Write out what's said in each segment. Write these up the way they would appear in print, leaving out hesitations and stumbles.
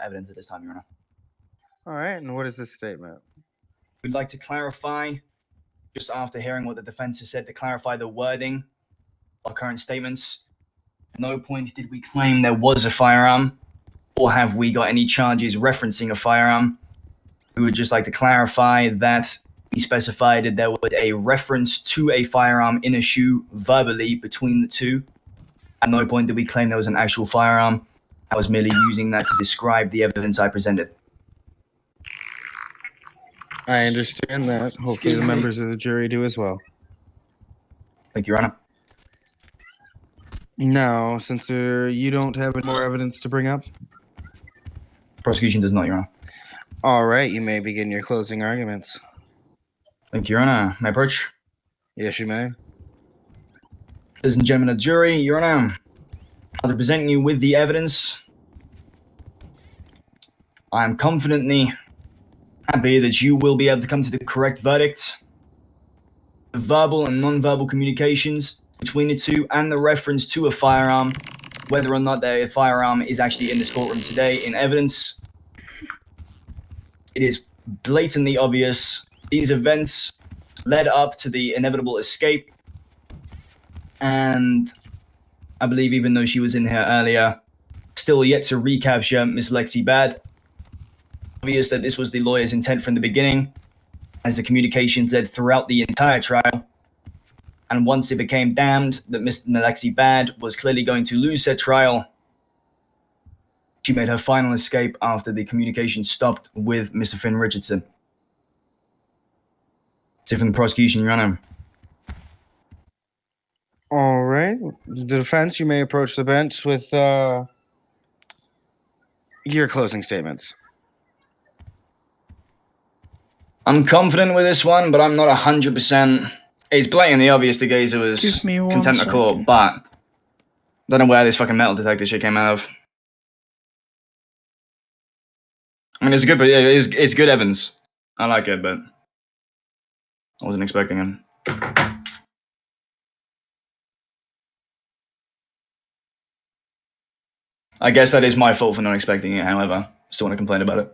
evidence at this time, Your Honor. All right, and what is this statement? We'd like to clarify, just after hearing what the defense has said, to clarify the wording of our current statements. At no point did we claim there was a firearm, or have we got any charges referencing a firearm. We would just like to clarify that we specified that there was a reference to a firearm in a shoe verbally between the two. At no point did we claim there was an actual firearm. I was merely using that to describe the evidence I presented. I understand that. Hopefully the members of the jury do as well. Thank you, Your Honor. Now, since you don't have any more evidence to bring up? Prosecution does not, Your Honor. All right, you may begin your closing arguments. Thank you, Your Honor. May I approach? Yes, you may. Ladies and gentlemen of the jury, Your Honor, after presenting you with the evidence, I am confidently happy that you will be able to come to the correct verdict. The verbal and non-verbal communications between the two and the reference to a firearm, whether or not a firearm is actually in this courtroom today in evidence, it is blatantly obvious these events led up to the inevitable escape. And I believe even though she was in here earlier, still yet to recapture Miss Lexi Bad. Obvious that this was the lawyer's intent from the beginning, as the communications led throughout the entire trial. And once it became damned that Miss Lexi Bad was clearly going to lose said trial, she made her final escape after the communication stopped with Mr. Finn Richardson. That's it from the prosecution, Your Honor. All right. The defense, you may approach the bench with your closing statements. I'm confident with this one, but I'm not 100%. It's blatantly obvious the gazer was contempt of court, but I don't know where this fucking metal detector shit came out of. I mean, it's good evidence. I like it, but I wasn't expecting it. I guess that is my fault for not expecting it, however. Still want to complain about it.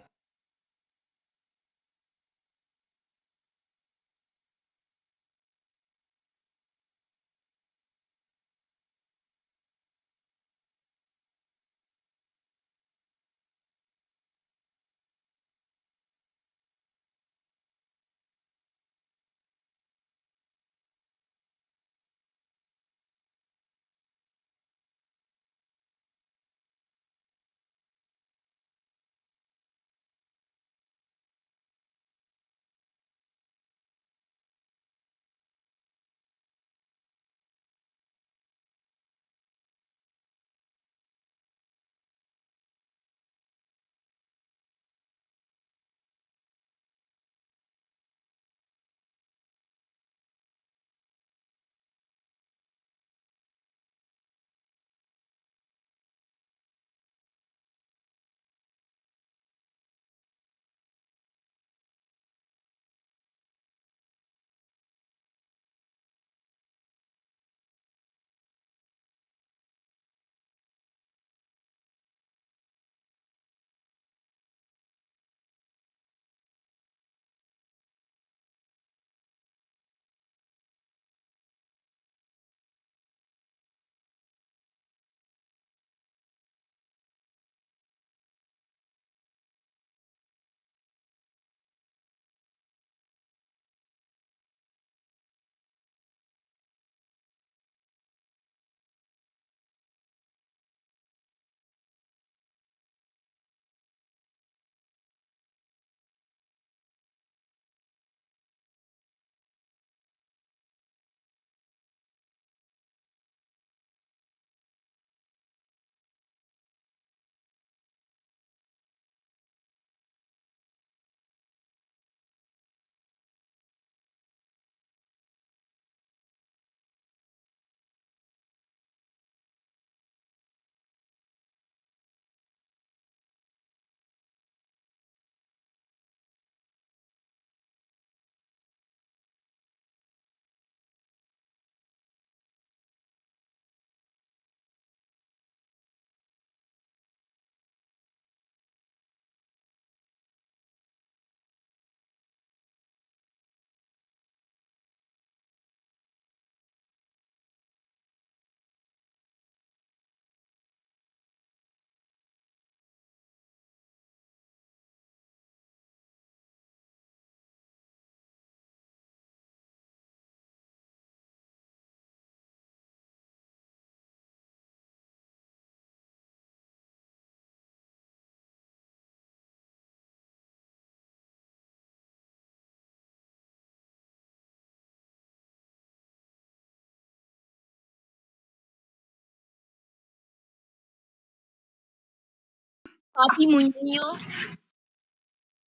Papi Muñeño.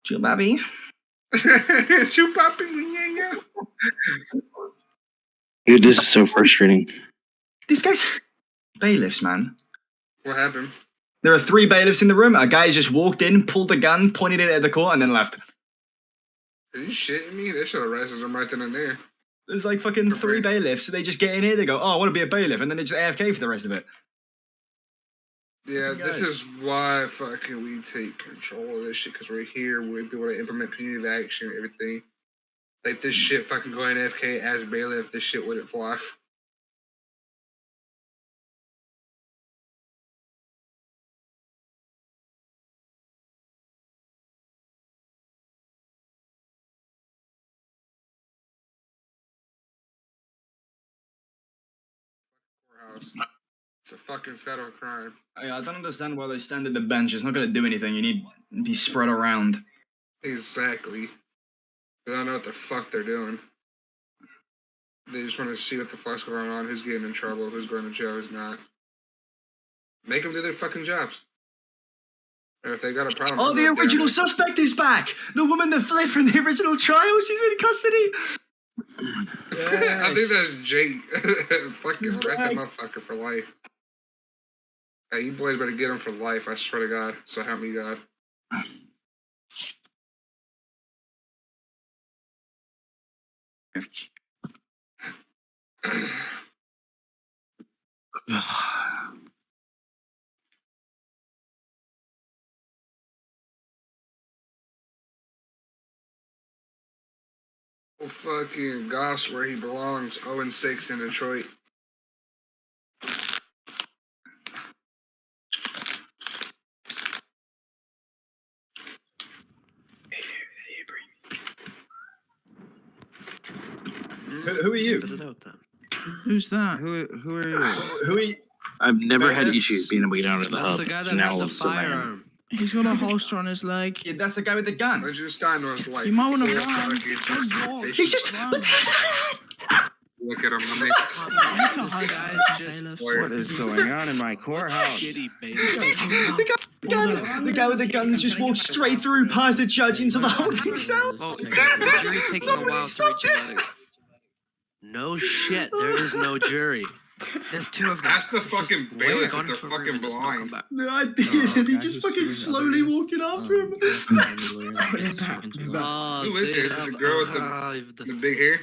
Chupapi. Chupapi muñeño. Dude, this is so frustrating. These guys, bailiffs, man. What happened? There are 3 bailiffs in the room. A guy just walked in, pulled a gun, pointed it at the court, and then left. Are you shitting me? They should have arrested him right then and there. There's like fucking 3 bailiffs. So they just get in here, they go, oh, I want to be a bailiff, and then they just AFK for the rest of it. Yeah, this is why fucking we take control of this shit, because we're here, we'll be able to implement punitive action and everything. Like this shit fucking going AFK as bailiff, this shit wouldn't fly. Courthouse. It's a fucking federal crime. I don't understand why they stand at the bench. It's not going to do anything. You need to be spread around. Exactly. They don't know what the fuck they're doing. They just want to see what the fuck's going on, who's getting in trouble, who's going to jail, who's not. Make them do their fucking jobs. And if they got a problem... Oh, the original suspect is back! The woman that fled from the original trial, she's in custody! I think that's Jake. Fucking arrest that back. motherfucker for life. Hey, you boys better get him for life, I swear to God. So help me God. Oh, fucking Goss where he belongs. 0-6 in Detroit. Who are you? Who's that? Who are you? Who are you? I've never had Bailiffs. issues being able to get out of the That's hub. the guy that now has the all of a sudden I am. firearm. He's got a holster on his leg. Yeah, that's the guy with the gun. Let's just stand on his life. You might want to Full run. fucking Don't walk. justification. He's just... Run. Look at him. I mean, This guy's just What is going on in my courthouse? Shitty baby. The guy with the guns just walked straight through past the judge into the holding cell. Oh, the jury's taking a while to reach a verdict. No shit, there is no jury. There's 2 of them. Ask the fucking Just bailiffs wait if they're for fucking him to just not come blind. back. No, I did, and he just fucking slowly walked in after him. Who is it? Is it the girl with the big hair?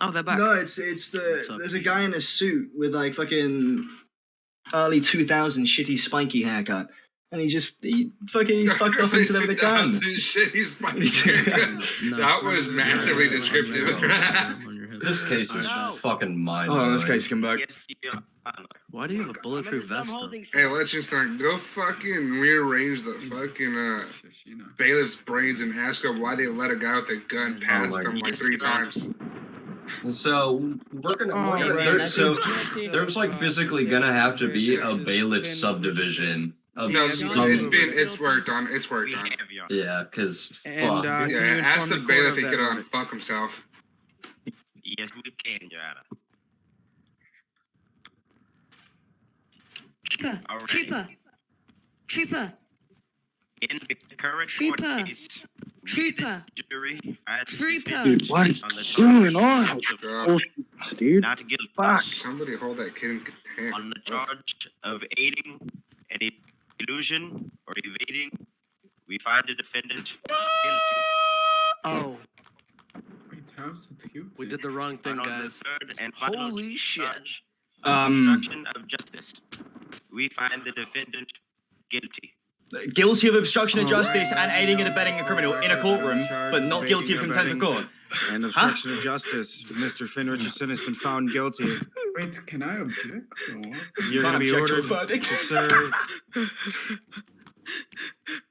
Oh, they're back. No, it's there's a guy in a suit with like fucking early 2000s shitty spiky haircut, and he's fucked off into there with a gun. Shit, he's That was massively descriptive. This case is fucking mind. Oh, this case come back. Why do you have a bulletproof vest on? Hey, let's just go fucking rearrange the fucking bailiff's brains and ask them why they let a guy with a gun past them like 3 times. So there's like physically gonna have to be a bailiff subdivision. Of No, some- it's worked on. It's worked on. Yeah, because fuck. And, can you Yeah, ask inform the the court bailiff of he that could verdict? fuck himself. Yes, we can, Your Honor. Trooper. All right. Trooper. Trooper. In the current Trooper. court case, Trooper. jury finds the Trooper. defendant Dude, what is on the going charge on? God, Oh, dude. not guilty Fuck. somebody hold that kid in contempt. on the charge of aiding any illusion or evading. We find the defendant guilty. Oh, Wait, how's it cute? we did the wrong thing, And on the guys. third and final Holy shit. charge of obstruction of justice, we find the defendant guilty. Guilty of obstruction of Oh, justice right. and aiding and abetting a criminal in a courtroom, but not guilty of contempt of court. And obstruction of justice. Mr. Finn Richardson has been found guilty. Wait, can I object or what? You're going to be Can't object to a ordered verdict. to serve.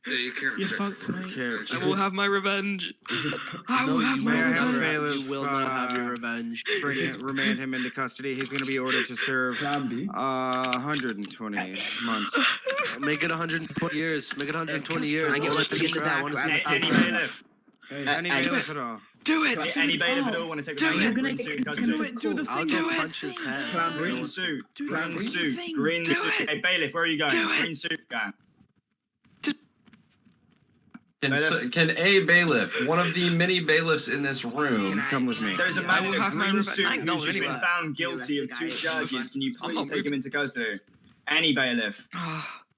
Yeah, you can't You reject fucked it. me. Care. I will have my revenge. I will No, have you my may have revenge. bailiff, You will not have your revenge. Remand him into custody. He's going to be ordered to serve Plan B. 120 months. Make it 120 years. Make it 120 years. I get Let's left see in the what back. I wanna see what Any this is. bailiff. Hey, Any bailiff at all. Do it. Any bailiff at all want to take a You're green gonna suit, do custody? it. Do the I'll thing. go Do it. punch his head. Plan Green B. suit, Do green the suit, thing. green Do suit. it. Hey bailiff, where are you going? Do it. Green suit, guy. Just Can a bailiff, one of the many bailiffs in this room, Come with me. There's a I man will in a have my green revenge. suit I know who's just been anyway. found guilty of 2 charges. Can you I'm please not take him moving. into custody? Any bailiff.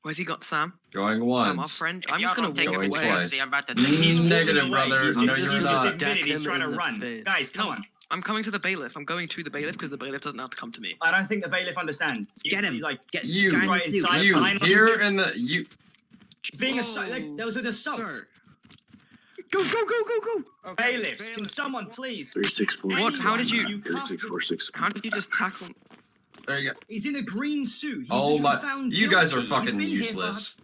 Where's he got, Sam? going Sam, our once, friend. If I'm y'all just gonna don't take him walk Going into away. twice. custody, I'm about to He's walking Negative, away. brother. He's No, just, you're he's not. just admitted he's Deck trying to him in run. the face. Guys, come No. on. I'm coming to the bailiff. I'm going to the bailiff because the bailiff doesn't have to come to me. I don't think the bailiff understands. Get him. He's like, You, Guy in the right suit. inside. you Sign on here him. in the you. being assault. Like, there was an assault. Sir. Go, go, go, go, go. Bailiffs, can someone please? 3646. What? How did you? You can't. 3646. How did you just tackle? There you go. He's in a green suit. He's Oh just my! been found You guys are guilty. He's fucking been here for- useless.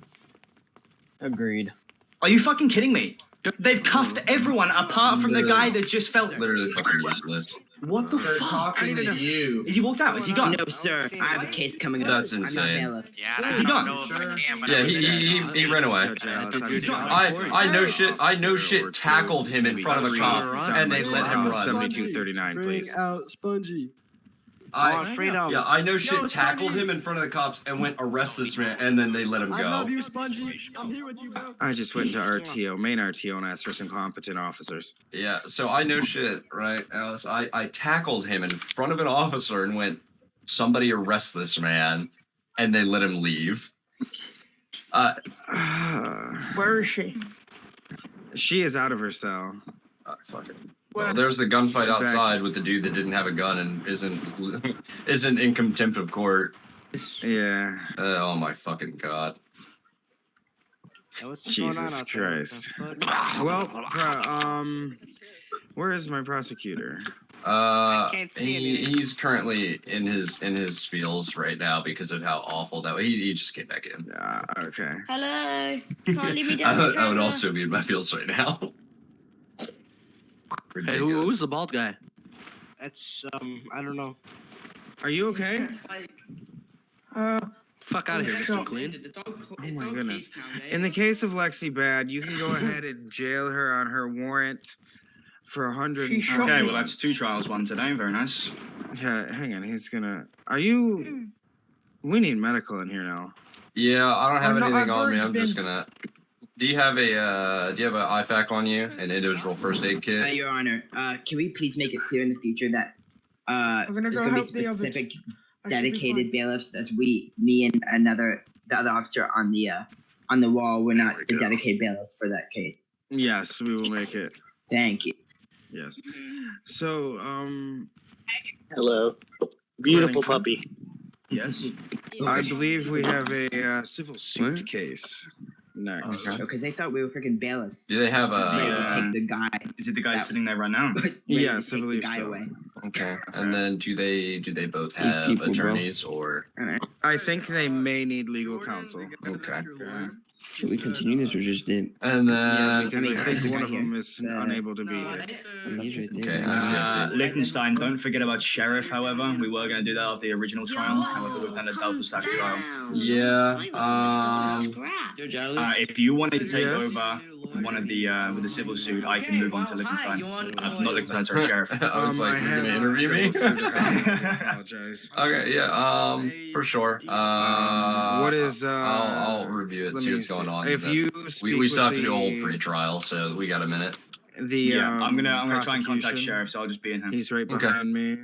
Agreed. Are you fucking kidding me? They've cuffed everyone apart from the guy that just felt. Literally fucking useless. What the They're fuck? talking to you. Is he walked out? Is he gone? No, sir. I have a case coming up. That's I'm not insane. bailiff. Yeah, Is he gone? know if I can, but Yeah, I he ran away. I know shit. I know shit. Tackled him in front of a cop, and they let him run. 7239, please. out Spongy. Yeah, I know shit. Tackled him in front of the cops and went arrest this man, and then they let him I love go. you, Spongy. I'm here with you, bro. I just went to RTO, main RTO, and asked for some competent officers. Yeah, so I know shit, right, Alice? I tackled him in front of an officer and went, somebody arrest this man, and they let him leave. Where is she? She is out of her cell. Fucking. Well, there's the gunfight outside with the dude that didn't have a gun and isn't in contempt of court. Yeah. Oh my fucking god. Jesus Christ. Well, where is my prosecutor? He's currently in his feels right now because of how awful that was. He just came back in. Okay. Hello. Can't leave me down. I would also be in my feels right now. Hey, Ridiculous. who's the bald guy? That's I don't know. Are you okay? Fuck out of here, Mr. Clean. Oh my goodness. In the case of Lexi Bad, you can go ahead and jail her on her warrant for 100. Okay, well that's 2 trials, 1 today. Very nice. Yeah, hang on. He's gonna. Are you? We need medical in here now. Yeah, I don't have anything I've on me. already I'm just gonna. Do you have a IFAC on you? An individual first aid kit? Your Honor, can we please make it clear in the future that I'm gonna there's go gonna be help the others. specific I should be dedicated fine. bailiffs as me and the other officer on the wall. We're not the dedicated bailiffs for that case. Yes, we will make it. Thank you. Yes. So, Hello. Beautiful puppy. Yes. I believe we have a civil suit case next. So, because they thought we were freaking bailiffs. Do they have They would a? take the guy. Is it the guy sitting there right now? Yes, I take the believe guy so. away. Okay. And then do they both have attorneys or? I think they may need legal counsel. Okay. Should we continue this or just dip? And Yeah, then because I think the one guy of them here. is unable to be here. He's right there. Okay, I see. Liechtenstein, don't forget about Sheriff, however. We were going to do that after the original trial. However, we've done a double stack trial. Yeah. If you wanted to take Yes. over one of the with the civil suit, I can move on to Liechtenstein. Not Liechtenstein, sorry, Sheriff. I was like, I you're have gonna a interview me? civil suit. I apologize. Okay, yeah, for sure. What is I'll review it, let see me what's going on. If but you we still have to do a whole the- pre-trial, so we got a minute. The Yeah, I'm gonna try and contact prosecution, Sheriff, so I'll just be in here. He's right Okay. behind me.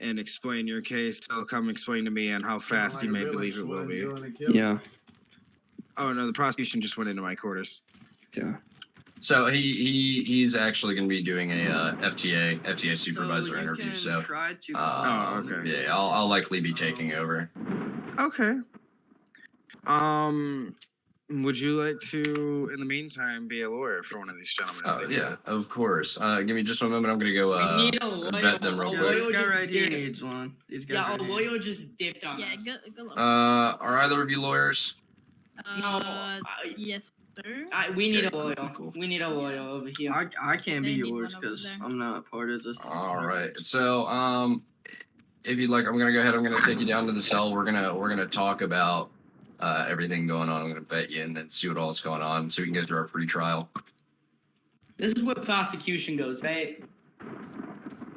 And explain your case. He'll come explain to me and how fast he may believe it will be. Yeah. Oh no, the prosecution just went into my quarters. Yeah. So he's actually going to be doing a FTA supervisor interview. So Oh, okay. yeah, I'll likely be taking over. Okay. Would you like to, in the meantime, be a lawyer for one of these gentlemen? if they do Yeah, it? of course. Give me just one moment. I'm going to go vet them real quick. This guy right here needs one. These guys right here. Loyal just dipped on us. Are either of you lawyers? Yes, sir. We need Okay, a lawyer. cool. We need a lawyer over here. I can't be They need yours one over because there. I'm not part of this. All right. So if you'd like, I'm going to go ahead. I'm going to take you down to the cell. We're gonna talk about everything going on. I'm going to vet you and then see what all's going on, so we can go through our pre-trial. This is where prosecution goes, right?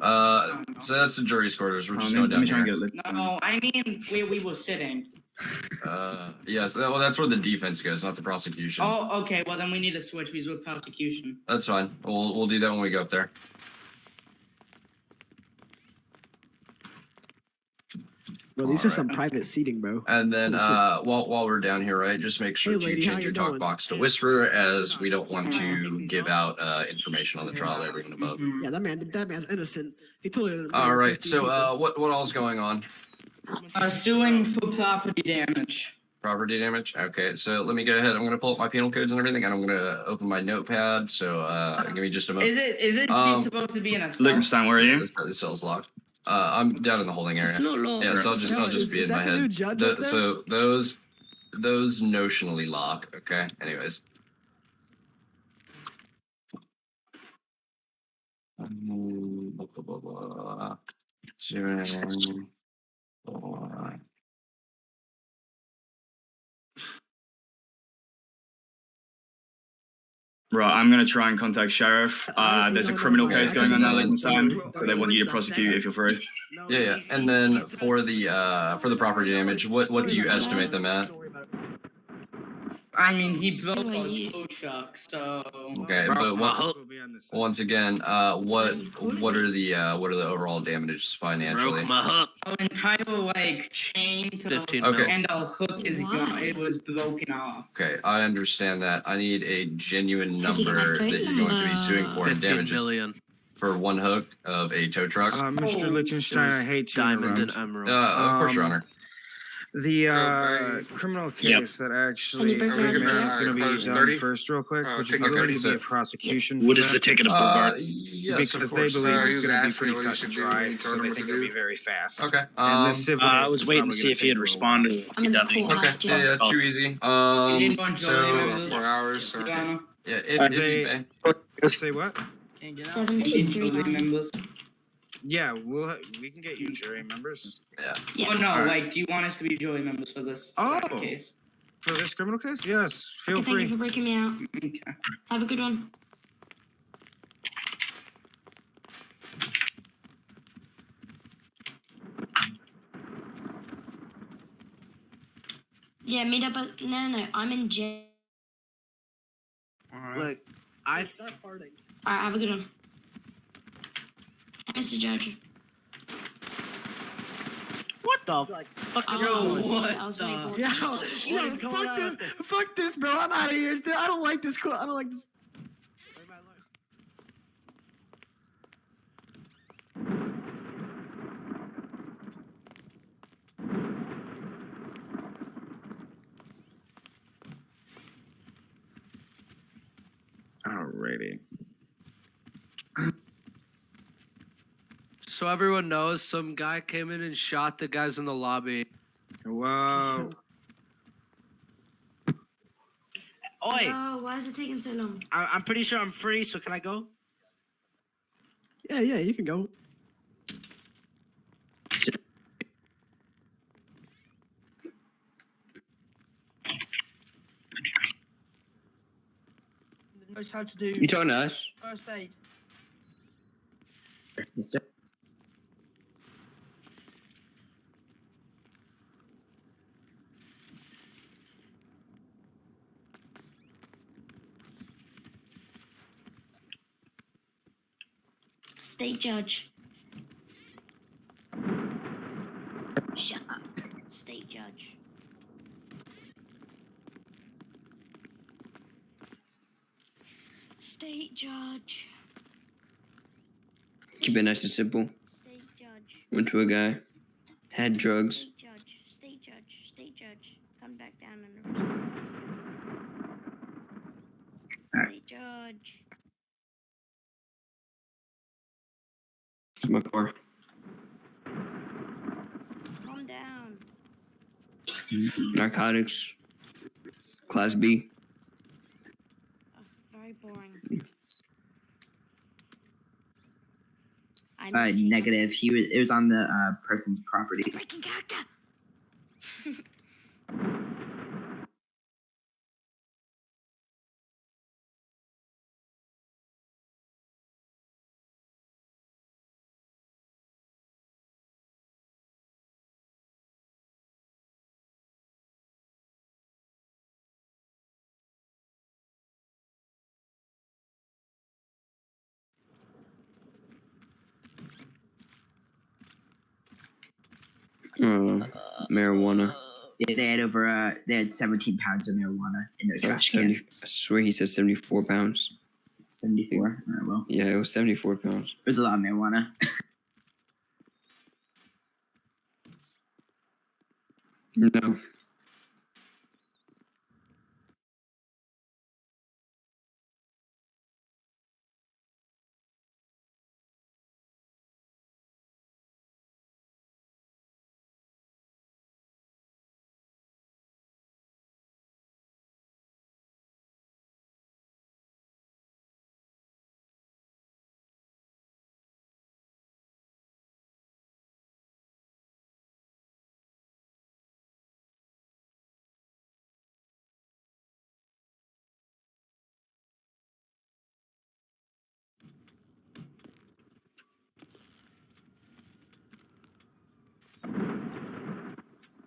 So that's the jury's quarters. We're just Let going me down try and here. get Liechtenstein. No, I mean where we were sitting. Yes. Well, that's where the defense goes, not the prosecution. Oh, okay. Well, then we need to switch. He's with prosecution. That's fine. We'll do that when we go up there. Bro, these are Alright. some private seating, bro. And then while we're down here, right, just make sure Hey, to lady, how change your you talk doing? box to whisper, as we don't want to give out information on the trial to everyone above. Yeah, that man's innocent. He totally. All right. So what all's going on? Suing for property damage. Property damage. Okay. So let me go ahead. I'm gonna pull up my penal codes and everything, and I'm gonna open my notepad. So give me just a moment. Is it she's supposed to be in a cell? Liechtenstein, where are you? The cell's locked. I'm down in the holding area. It's not locked. Yeah, so I'll just be in my head. So those notionally lock. Okay. Anyways. Zero, 4. Right, I'm gonna try and contact sheriff. There's a criminal case going on now, Liechtenstein. So they want you to prosecute if you're free. Yeah. And then for the property damage, what do you estimate them at? I mean, he broke a tow truck, so. Okay, but once again, what are the overall damages financially? Broke my hook. Our entire like chain to the 15 Okay. mil. and our hook is gone. It was broken off. Okay, I understand that. I need a genuine Can you get my number phone that you're going to be suing for in 15 damages million. for one hook of a tow truck. Mr. Liechtenstein, I hate to Diamond and interrupt. emerald. Of course, Your Honor. The criminal case that actually Can you bring Big that Man up? is going to be Close done 30? first, real quick. Would you ticket be willing 30, to so- be a prosecution? What for is the that? ticket of the guard? Yes, Because of they course. believe he it's was going to be asking pretty what you cut should and do, dry, and you told so him they what think to it'll do. be very fast. Okay. And the civil I case was is waiting to probably see gonna if he had take a little responded. I'm in the Nothing. courthouse, Okay. Joe. Yeah, too easy. You didn't want So Joey members? 4 hours. So. Your Honor? yeah, Are if you they- may. Say what? You need 7239. jury members? Yeah, we can get you jury members. Yeah. Oh no, Alright. like, do you want us to be jury members for this Oh. case? For this criminal case? Yes, feel Okay, thank you free. for breaking me out. Okay. Have a good one. Yeah, meet up at. No, I'm in jail. Look, I Alright, have a good one. Mr. Judge. What the fuck? Oh, what I was the- really bored. Yo, What is going fuck on? this, fuck this, bro. I'm out of here. Dude, I don't like this. I don't like this. Alrighty. So everyone knows, some guy came in and shot the guys in the lobby. Whoa. Oi! Oh, why is it taking so long? I'm pretty sure I'm free, so can I go? Yeah, you can go. Knows how to do You talking to us? first aid. Yes, sir. State judge. Shut up. State judge. State judge. Keep it nice and simple. State judge. Went to a guy, had drugs. State judge. State judge. State judge. Come back down and arrest me. State judge. To my car. Calm down. Narcotics. Class B. Ugh, very boring. Negative. It was on the person's property. Breaking character. Marijuana. Yeah, they had 17 pounds of marijuana in their trash can. 70, I swear he said 74 pounds. 74. All right, well, Yeah, it was 74 pounds. there's a lot of marijuana. No.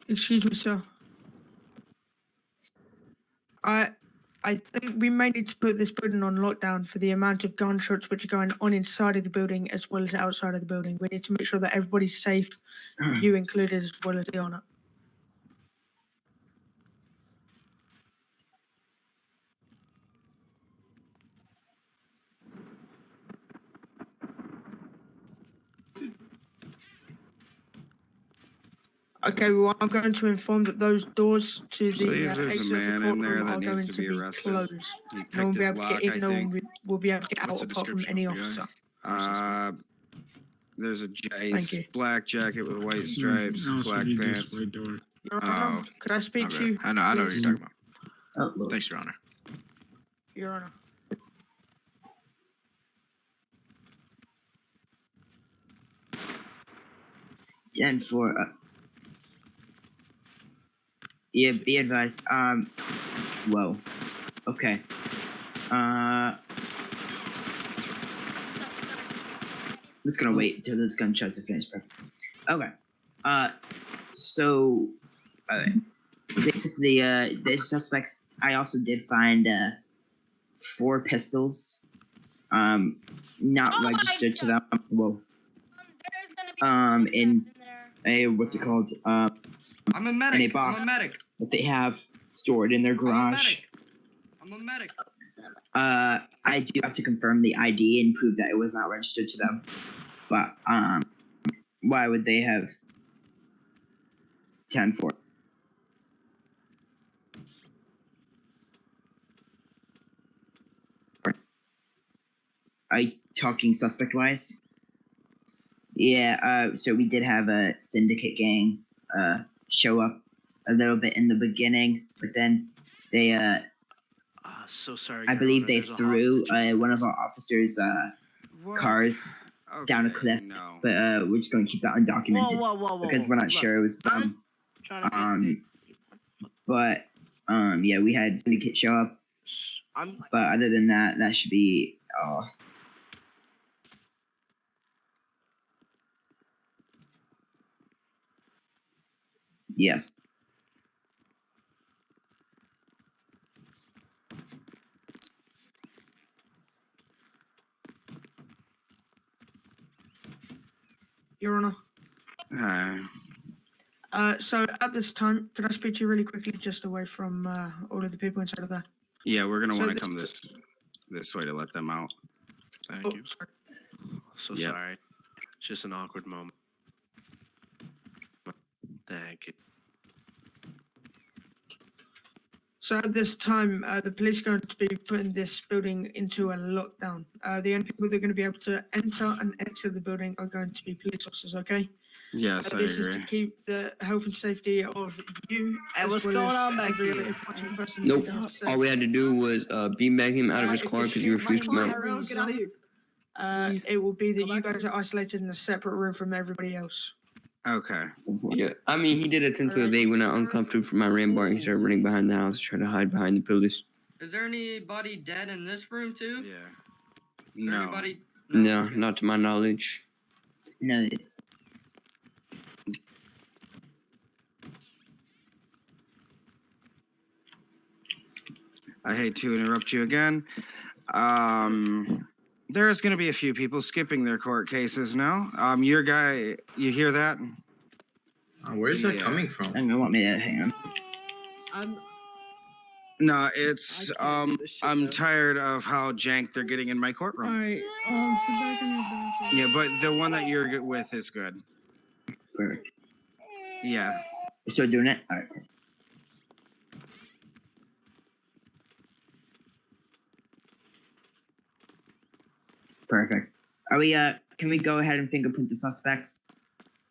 Excuse me, sir. I think we may need to put this building on lockdown for the amount of gunshots which are going on inside of the building as well as outside of the building. We need to make sure that everybody's safe, you included, as well as the owner. Okay, well, I'm going to inform that those doors to See the if there's a exit of the man in there courtroom that are needs going to to be be arrested. closed. He No one picked will be his able to lock, get I in, no one think. will be able to get What's out the apart from description any of the officer. There's a Thank you. black jacket with white stripes, black pants. Your Honor, could I speak to you? I know what you're please? talking about. Oh, Lord. Thanks, Your Honor. Your Honor. And for yeah, be advised. Whoa. Okay. I'm just gonna wait until this gunshots are finished. Okay. So, basically, the suspects. I also did find 4 pistols. Not registered to them. Whoa. In a what's it called? I'm a medic. In a box I'm a medic. that they have stored in their garage. I'm a medic. I do have to confirm the ID and prove that it was not registered to them. But why would they have 10-4? Are you talking suspect wise? Yeah, so we did have a syndicate gang show up a little bit in the beginning, but then they So sorry. I Your believe Honor, they there's a threw hostage. one of our officers' cars down a cliff, but we're just going to keep that undocumented because we're not Look, sure it was I'm trying to get but yeah, we had syndicate show up, but other than that, that should be all. Yes. Your Honor. So at this time, can I speak to you really quickly, just away from all of the people inside of there? Yeah, we're gonna So want to this- come this way to let them out. Thank Oh, you. sorry. So Yep. sorry. It's just an awkward moment. Thank you. So at this time, the police are going to be putting this building into a lockdown. The only people that are going to be able to enter and exit the building are going to be police officers, okay? Yes, I This is to agree. keep the health and safety of you. Hey, as what's well going as on back every here? other important person Nope. safe. All we had to do was beanbag him out of his If car the because he shooting refused to for mount. any reason, it will be that you guys are isolated in a separate room from everybody else. Okay. Yeah, I mean, he did attempt to evade when I uncuffed him from my rambar and he started running behind the house, trying to hide behind the pillars. Is there anybody dead in this room too? Yeah. Is there No. anybody? No, Okay. not to my knowledge. No. I hate to interrupt you again. There's going to be a few people skipping their court cases now. Your guy, you hear that? Where's that Yeah. coming from? I don't want me to hang on. No, it's I can't do this shit, I'm though. tired of how jank they're getting in my courtroom. Alright, sit back on your bench. Yeah, but the one that you're good with is good. Perfect. Yeah. You're still doing it? Alright. Perfect. Are we can we go ahead and fingerprint the suspects?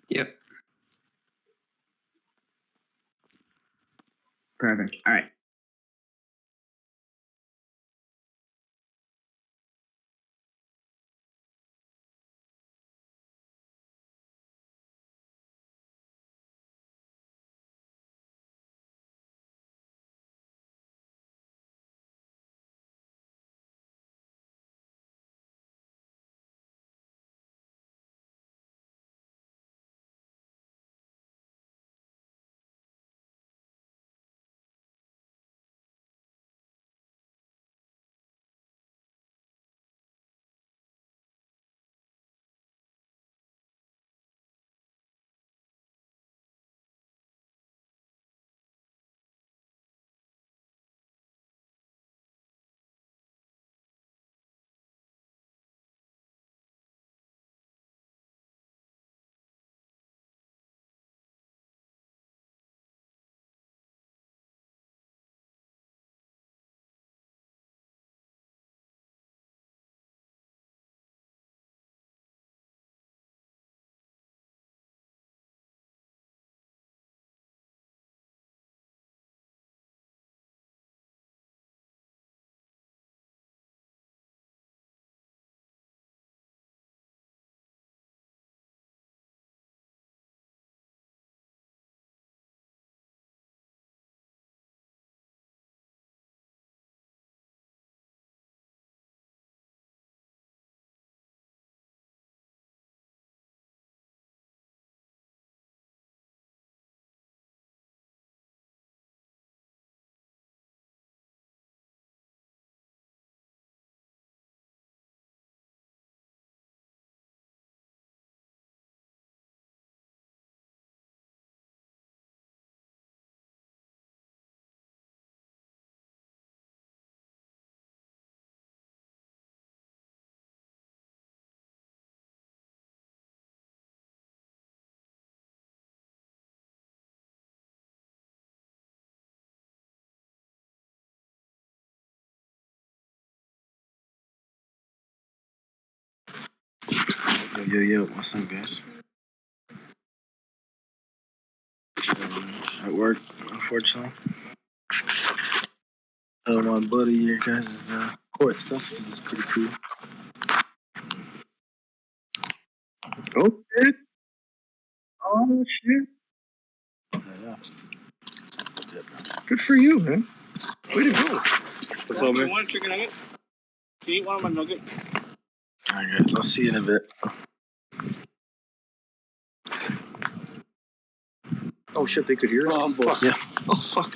Yep. Perfect. Alright. Yo, what's up, guys? At work, unfortunately. My buddy, your guys' court stuff. This is pretty cool. Oh shit! Oh shit! Yeah. That's legit. Good for you, man. Way to go. What's up, man? Want a chicken nugget? Can you eat one of my nuggets? Alright, guys. I'll see you in a bit. Oh shit! They could hear us. Oh, fuck. Yeah. Oh, fuck.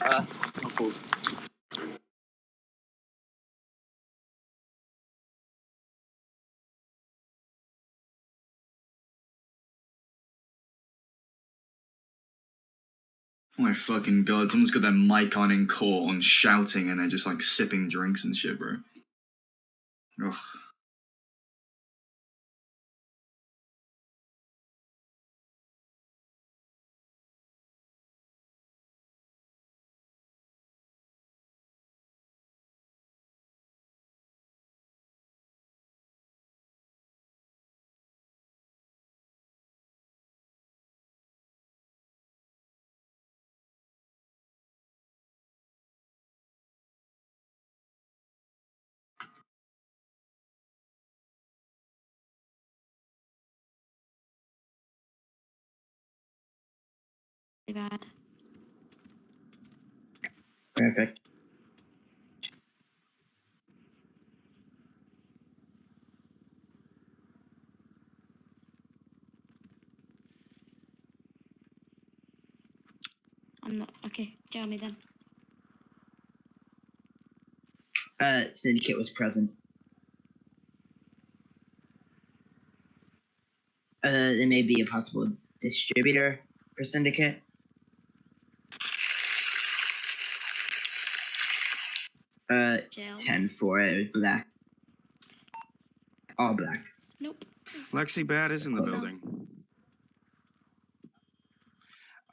Oh my fucking god, someone's got their mic on in court on shouting and they're just like sipping drinks and shit, bro. Ugh. Bad. Perfect. I'm not okay. Tell me then. Syndicate was present. There may be a possible distributor. for syndicate? Jail. 10-4. It was black. All black. Nope. Lexi Bad is in the No. building.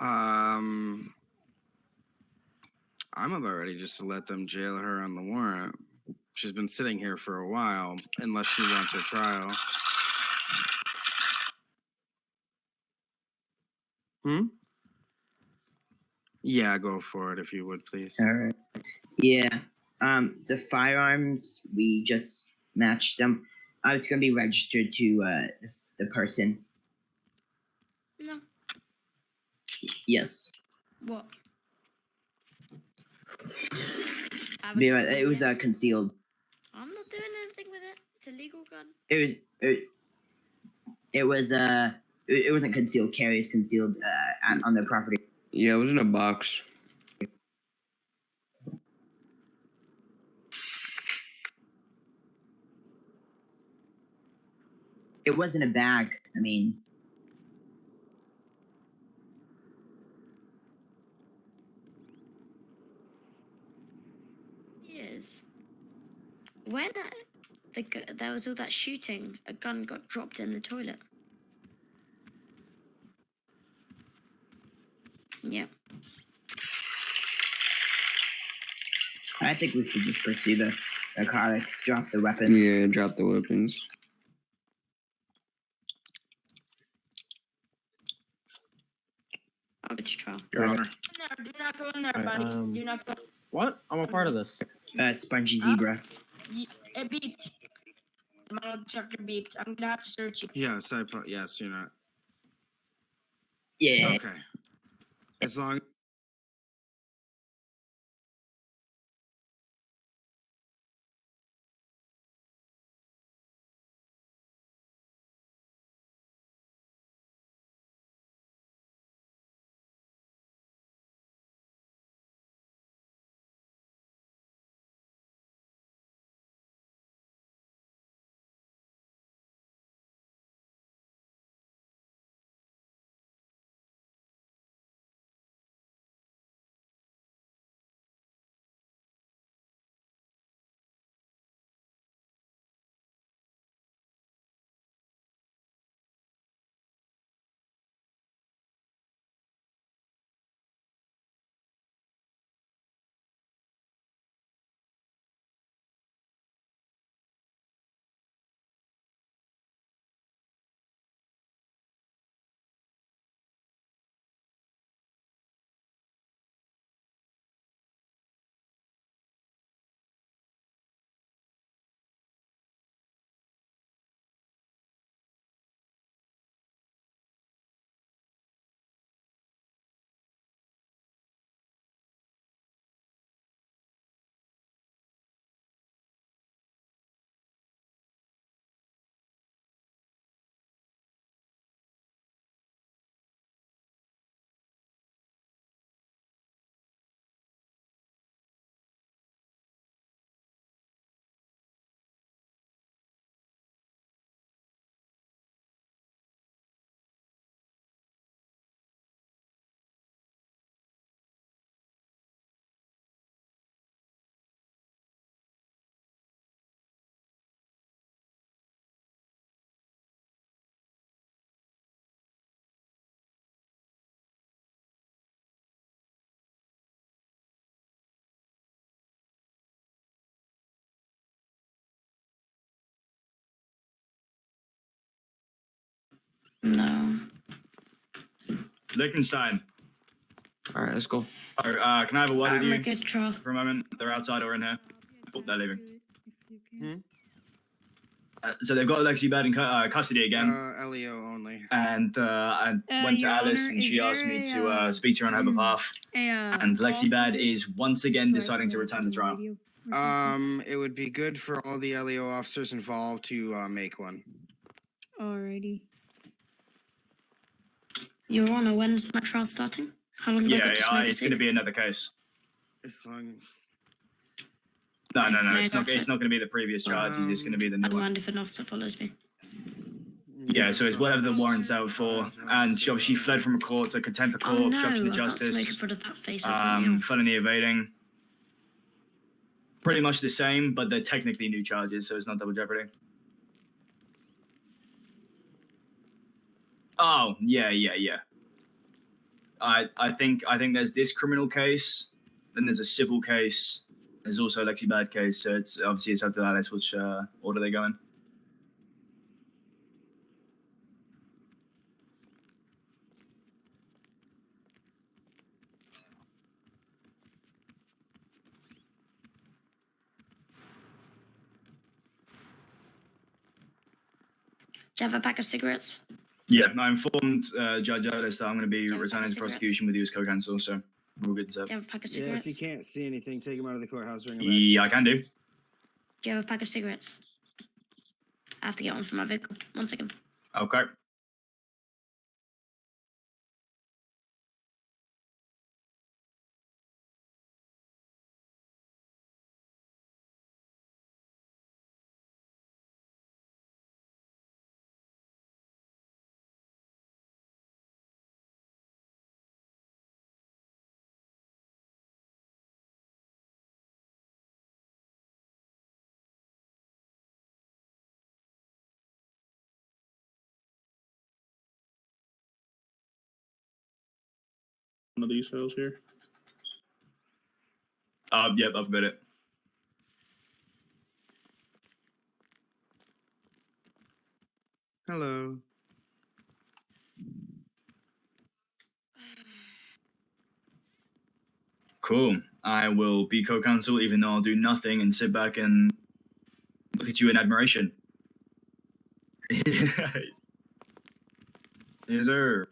I'm about ready just to let them jail her on the warrant. She's been sitting here for a while, unless she wants her trial. Yeah, go for it if you would, please. All right. Yeah. The firearms, we just matched them. It's gonna be registered to the person. No. Yes. What? It was concealed. I'm not doing anything with it. It's a legal gun. It wasn't concealed carry. It's concealed on the property. Yeah, it was in a box. It wasn't a bag. I mean, Yes. When there was all that shooting, a gun got dropped in the toilet. Yeah. I think we should just pursue the narcotics, drop the weapons. Yeah, drop the weapons. I'll get your trial. Your Honor. No, do not go in there, buddy. Do not go. What? I'm a part of this. Spongy zebra. It beeped. The metal detector beeped. I'm gonna have to search you. Yes, yes, you're not. Yeah. Okay. As long. No. Liechtenstein. All right, let's go. Can I have a word with I'm you ready to trial. for a moment? They're outside or in here. Oh, they're leaving. So they've got Lexi Bad in custody again. Leo only. And I went to Your Alice Honor, and is she asked me there to speak to her on her behalf. And Lexi Bad is once again deciding to return to trial. It would be good for all the LEO officers involved to make one. Alrighty. Your Honor, when's my trial starting? How long have I got to smoke a It's going to be another case. As long. No, No, it's not that's going to be the previous charges. It's going to be the I new don't one. mind if an officer follows me. Yeah, so it's whatever the warrant's out for. And she fled from a court, so contempt of court, Oh no, obstruction of I can't smoke in justice, front of that face. I'll put me off. felony evading. Pretty much the same, but they're technically new charges, so it's not double jeopardy. Oh, yeah. I think there's this criminal case, then there's a civil case, there's also a Lexi Bad case, so it's obviously it's up to Alex which order they go in. Do you have a pack of cigarettes? Yeah, I informed Judge Ellis that I'm going to be have a returning pack to of prosecution with you as co-counsel, so we're good to Do you have a pack of Yeah, if cigarettes? you can't see anything, take him out of the courthouse. Ring him back. Yeah, I can do. Do you have a pack of cigarettes? I have to get one from my vehicle. 1 second. Okay. One of these cells here. Yep, I've got it. Hello. Cool. I will be co-counsel, even though I'll do nothing and sit back and look at you in admiration. Yes, sir.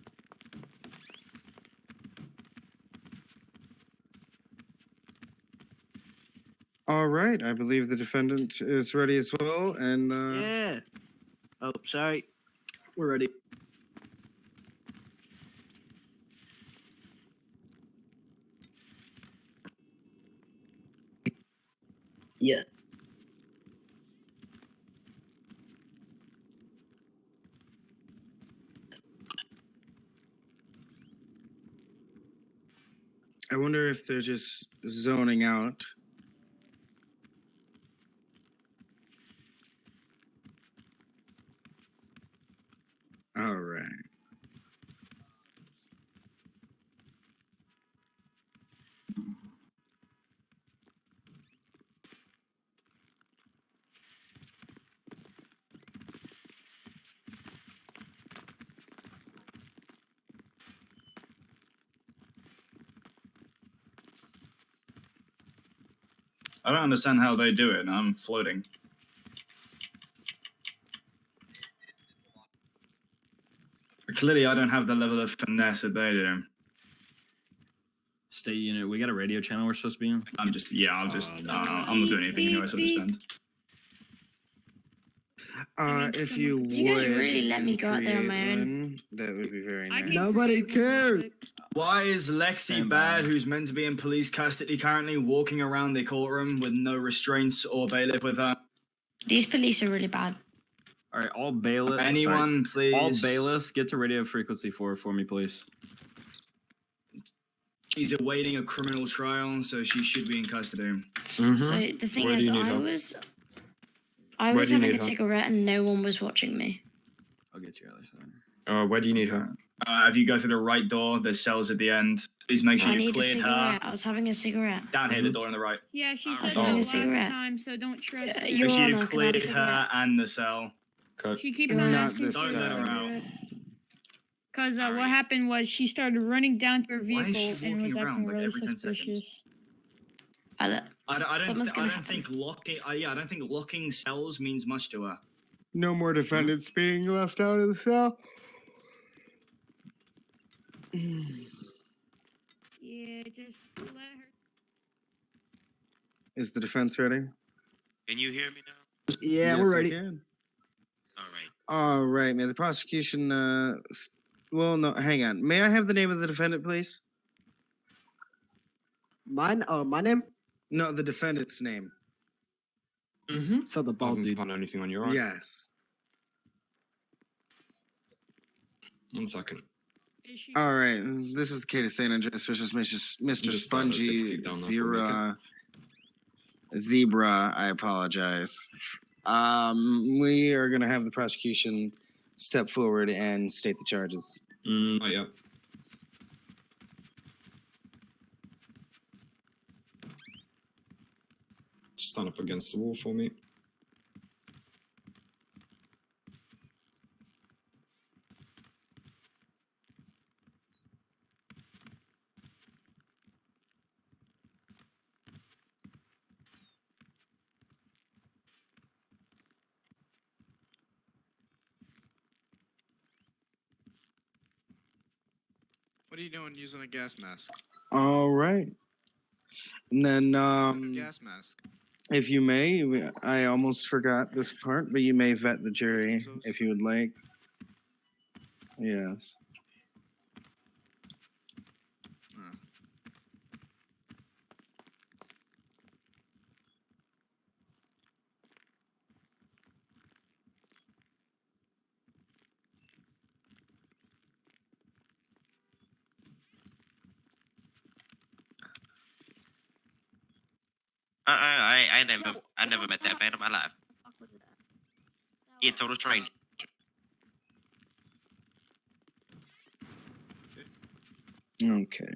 All right, I believe the defendant is ready as well, and Yeah. Oh, sorry. We're ready. Yes. I wonder if they're just zoning out. All right. I don't understand how they do it, and I'm floating. Clearly, I don't have the level of finesse that they do. State unit, we got a radio channel we're supposed to be on? I'm not doing anything anyway, so just stand. If you would, You guys really let me go out there on my create own. one, that would be very nice. Nobody cares. Why is Lexi Stand Bad, by. who's meant to be in police custody currently, walking around the courtroom with no restraints or bailiff with her? These police are really bad. All right, all bailiffs. Anyone, please. All bailiffs, get to radio frequency 4 for me, please. She's awaiting a criminal trial, so she should be in custody. Mm-hmm. So the thing Where do is, you need I help? was Where do you having need a help? cigarette and no one was watching me. I'll get you other side. Where do you need help? If you go through the right door, there's cells at the end. Please make sure I you need a cleared her. cigarette. I was having a cigarette. Down here, the door on the right. Yeah, she was said having that a last cigarette. time, so don't trust her. Your Make sure Honor, you can I have a cleared her cigarette? and the cell. She keeps on Not asking this for Don't let her time. out. Because what happened was she started running down to her Why vehicle is she and was walking around, acting like, really every 10 seconds? suspicious. Something's gonna happen. think locking. I don't think locking cells means much to her. No more defendants being left out of the cell. Yeah, just let her. Is the defense ready? Can you hear me now? Yeah, Yes, we're I ready. can. All right. All right, may the prosecution. Well, no, hang on. May I have the name of the defendant, please? Mine? Oh, my name? No, the defendant's name. Mm-hmm. So the bald dude. Found anything on your arm? Yes. 1 second. All right, this is the Kate of St. Andreas versus Mr. Just, take a Spongy seat down there for a Zebra. I apologize. We are going to have the prosecution step forward and state the charges. Not yet. Just stand up against the wall for me. What are you doing using a gas mask? All right. And then, Gas mask. if you may, I almost forgot this part, but you may vet the jury if you would like. Yes. I never met that man in my life. He a total stranger. Okay.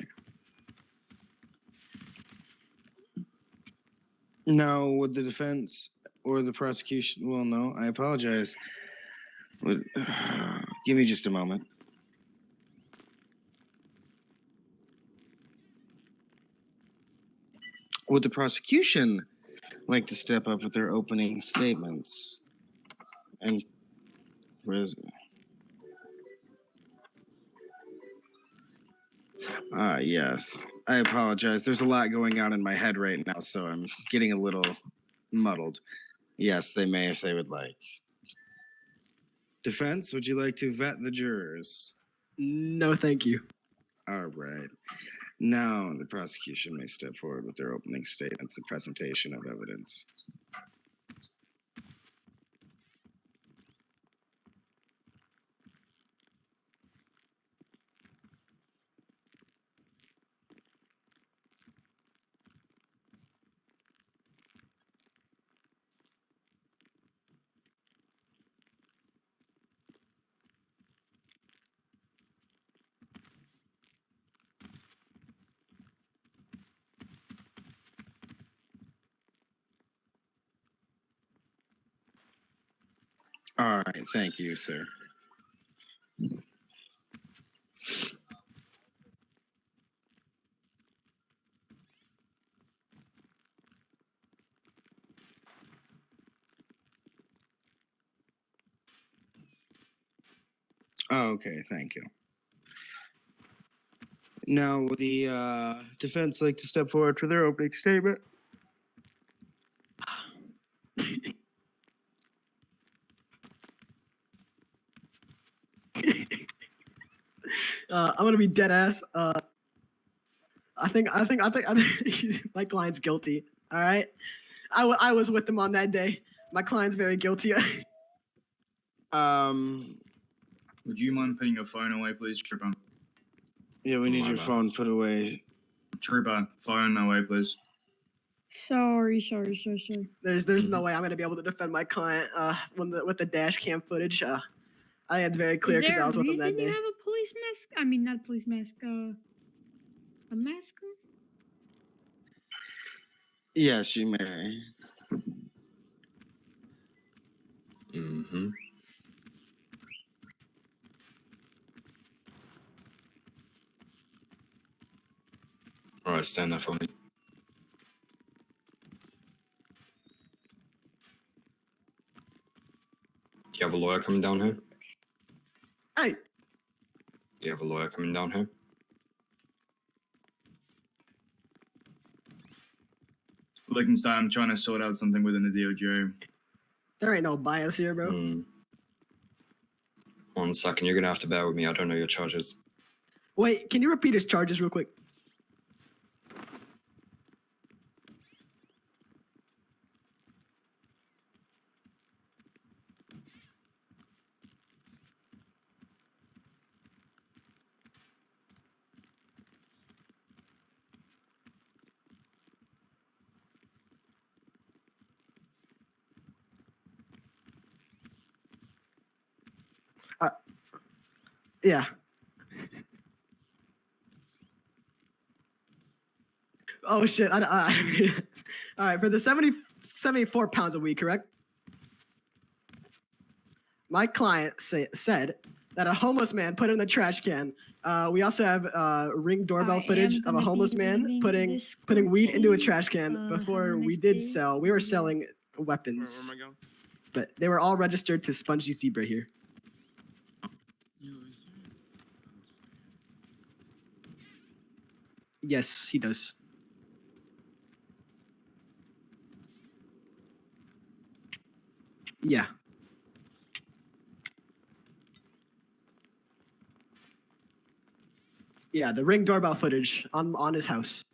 Now, would the defense or the prosecution? Well, no, I apologize. Give me just a moment. Would the prosecution like to step up with their opening statements? And where is it? Yes. I apologize. There's a lot going on in my head right now, so I'm getting a little muddled. Yes, they may if they would like. Defense, would you like to vet the jurors? No, thank you. All right. Now the prosecution may step forward with their opening statements and presentation of evidence. All right. Thank you, sir. Okay, thank you. Now, would the defense like to step forward for their opening statement? I'm gonna be dead ass. I think my client's guilty. All right, I was with him on that day. My client's very guilty. Would you mind putting your phone away, please, Trooper? Yeah, we need your phone put away. Trooper, phone away, please. Sorry. There's no way I'm gonna be able to defend my client with the dash cam footage. I think it's very clear because I was with him that day. You have a police mask? I mean, not a police mask. A mask? Yes, you may. Mm-hmm. All right, stand there for me. Do you have a lawyer coming down here? Hey. Do you have a lawyer coming down here? Lichtenstein, I'm trying to sort out something within the DOJ. There ain't no bias here, bro. 1 second, you're gonna have to bear with me. I don't know your charges. Wait, can you repeat his charges real quick? Yeah. Oh shit! All right, for the 74 pounds a week, correct? My client said that a homeless man put it in the trash can. We also have Ring doorbell I footage am of a gonna homeless be man leaving putting weed into a Discord trash can soon. before Have a we nice did day. sell. We were selling weapons, Where am I going? but they were all registered to Spongy Zebra here. Yes, he does. Yeah. Yeah, the Ring doorbell footage on his house.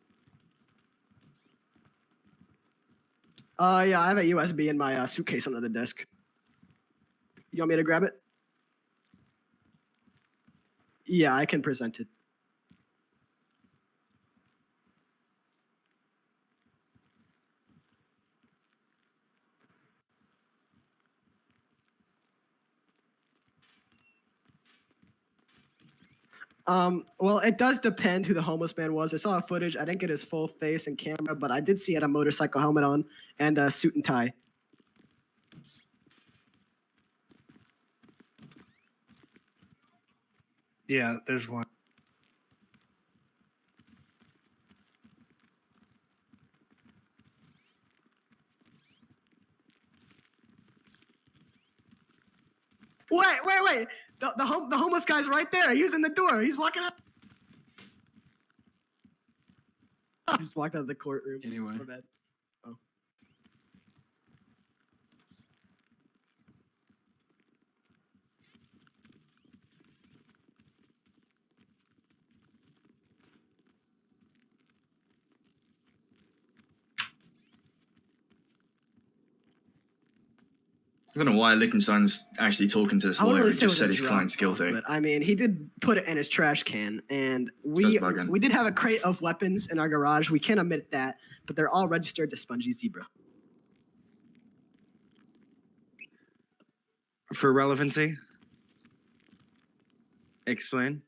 Yeah, I have a USB in my suitcase under the desk. You want me to grab it? Yeah, I can present it. Well, it does depend who the homeless man was. I saw footage. I didn't get his full face and camera, but I did see he had a motorcycle helmet on and a suit and tie. Yeah, there's one. Wait! The homeless guy's right there. He's in the door. He's walking up. He just walked out of the courtroom. Anyway. My bad. Oh. I don't know why Lichtenstein's actually talking to this I wouldn't lawyer really who say it just was said a his drop client's off, guilty. but I mean, he did put it in his trash can, and That's bugging. we did have a crate of weapons in our garage. We can't admit that, but they're all registered to Spongy Zebra. For relevancy, explain.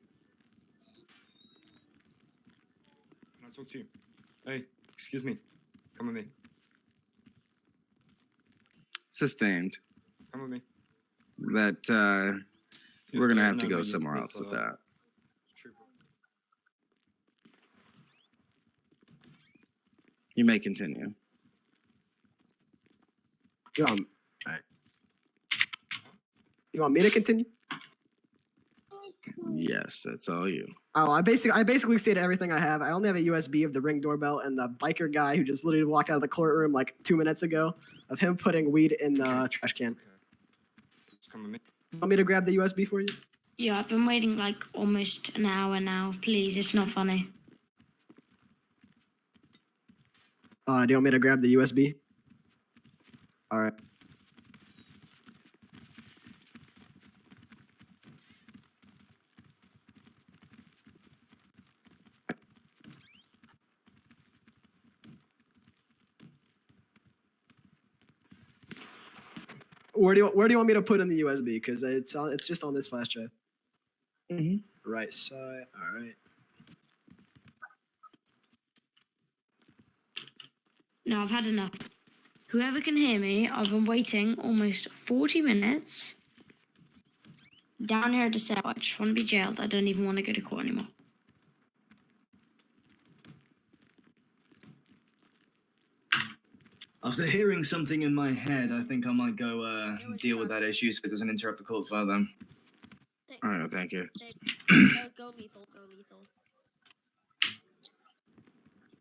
Can I talk to you? Hey, excuse me. Come with me. Sustained. Come with me. That we're gonna have to No, go you- somewhere this, else with that. Trooper. You may continue. Alright. You want me to continue? Yes, that's all you. Oh, I basically stated everything I have. I only have a USB of the Ring doorbell and the biker guy who just literally walked out of the courtroom like 2 minutes ago of him putting weed in the trash can. Just come with me. Want me to grab the USB for you? Yeah, I've been waiting like almost an hour now. Please, it's not funny. Do you want me to grab the USB? All right. Where do you want me to put in the USB? Because it's just on this flash drive. Right side. All right. No, I've had enough. Whoever can hear me, I've been waiting almost 40 minutes down here at the cell. I just want to be jailed. I don't even want to go to court anymore. After hearing something in my head, I think I might go deal with that issue so it doesn't interrupt the court further. All right, thank you. Go lethal, go lethal.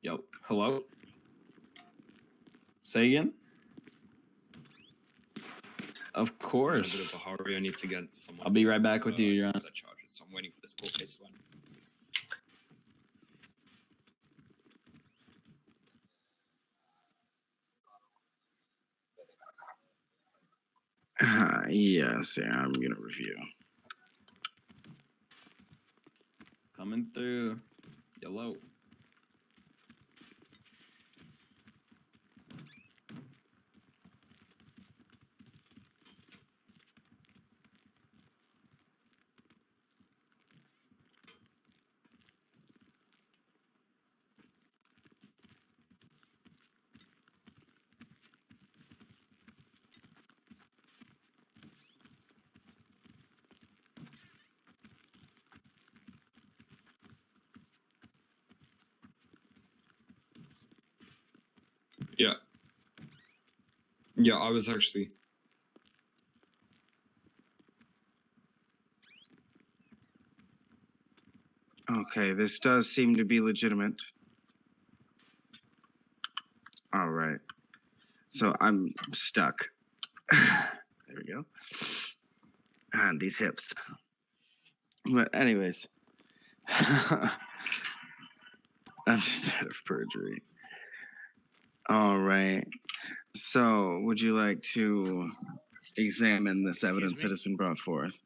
Yo, hello? Say again? Of I'm in a course. bit of a hurry. I need to get someone. I'll be right back with you, Your Honor. The charges, so I'm waiting for this court case to end. Yes, yeah, I'm gonna review. Coming through. Yellow. Yeah, I was actually. Okay, this does seem to be legitimate. All right. So I'm stuck. There we go. And these hips. But anyways. Instead of perjury. All right. So would you like to examine this evidence that has been brought forth?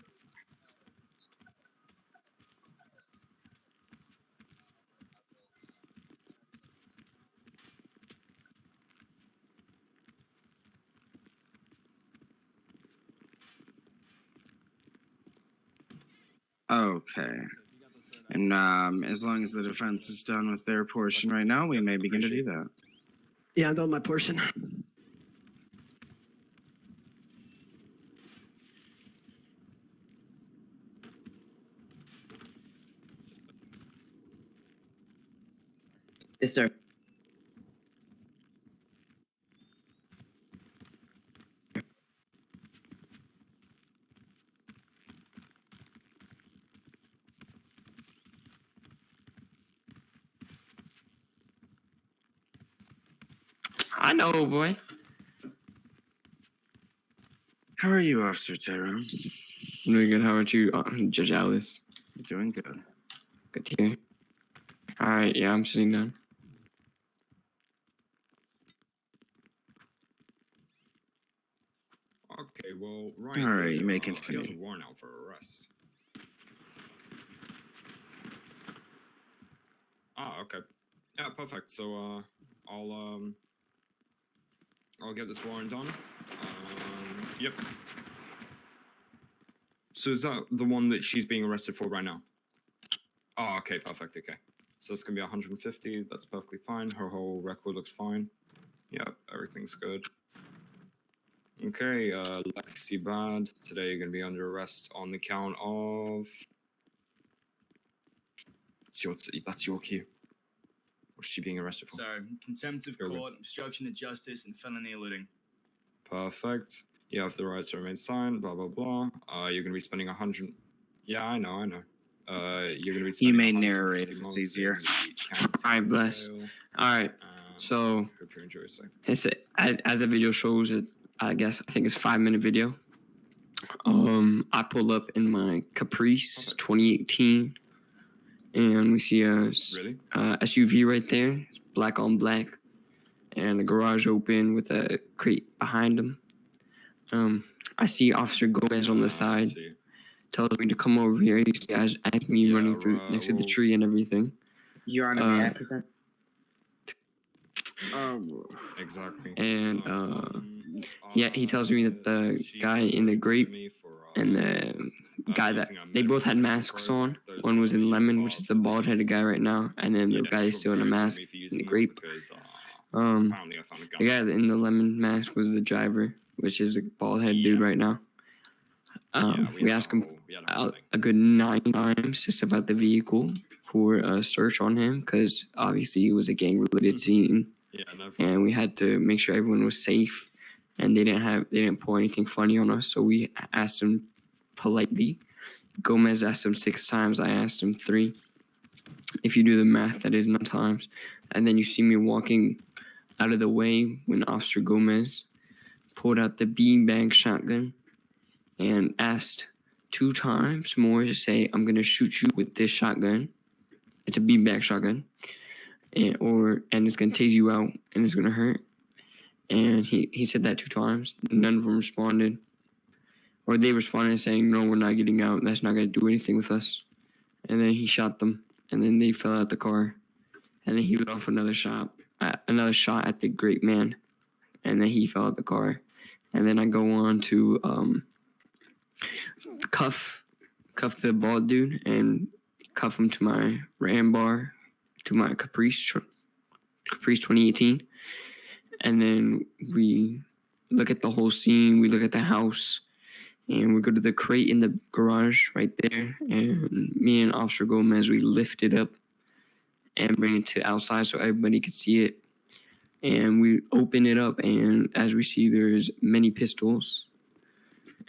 Okay. And as long as the defense is done with their portion right now, we may begin to do that. Yeah, I'm done with my portion. Yes, sir. I know, boy. How are you, Officer Tyrone? Doing good. How about you, Judge Alice? Doing good. Good to hear. All right, yeah, I'm sitting down. Okay, well, Ryan. All right, you may He has a continue. warrant out for arrest. Ah, okay. Yeah, perfect. So, I'll get this warrant done. Yep. So is that the one that she's being arrested for right now? Oh, okay, perfect. Okay. So it's gonna be 150. That's perfectly fine. Her whole record looks fine. Yep, everything's good. Okay, Lexi Bad. Today you're gonna be under arrest on the count of. That's your cue. What's she being arrested for? So, contempt of court, obstruction of justice, and felony eluding. Perfect. You have the right to remain silent, blah, blah, blah. You're going to be spending 100... Yeah, I know. You're going to be spending You may 150 narrate if it's months easier. in the county All right, bless. jail. All right. So, Hope you enjoy your stay. it's as the video shows, I think it's a 5-minute video. I pull up in my Caprice 2018, and we see a SUV right there, black on black, and a garage open with a crate behind him. I see Officer Gomez on the side. Tells me to come over here. You see, as me running through next to the tree and everything. Your Honor, may I present? Exactly. And yeah, he tells me that the guy in the grape and the guy that they both had masks on. One was in lemon, which is the bald-headed guy right now, and then the guy is still in a mask in the grape. The guy in the lemon mask was the driver, which is a bald-headed dude right now. We asked him a good 9 times just about the vehicle for a search on him, because obviously it was a gang-related scene, and we had to make sure everyone was safe, and they didn't pull anything funny on us. So we asked him politely. Gomez asked him 6 times. I asked him 3. If you do the math, that is 9 times. And then you see me walking out of the way when Officer Gomez pulled out the beanbag shotgun and asked 2 times more to say, "I'm going to shoot you with this shotgun." It's a beanbag shotgun. And it's going to tase you out and it's going to hurt. And he said that 2 times. None of them responded. Or they responded saying, "No, we're not getting out. That's not going to do anything with us." And then he shot them. And then they fell out the car. And then he let off another shot at the great man. And then he fell out the car. And then I go on to cuff the bald dude and cuff him to my Ram bar, to my Caprice 2018. And then we look at the whole scene. We look at the house. And we go to the crate in the garage right there. And me and Officer Gomez, we lift it up and bring it to outside so everybody could see it. And we open it up, and as we see, there's many pistols.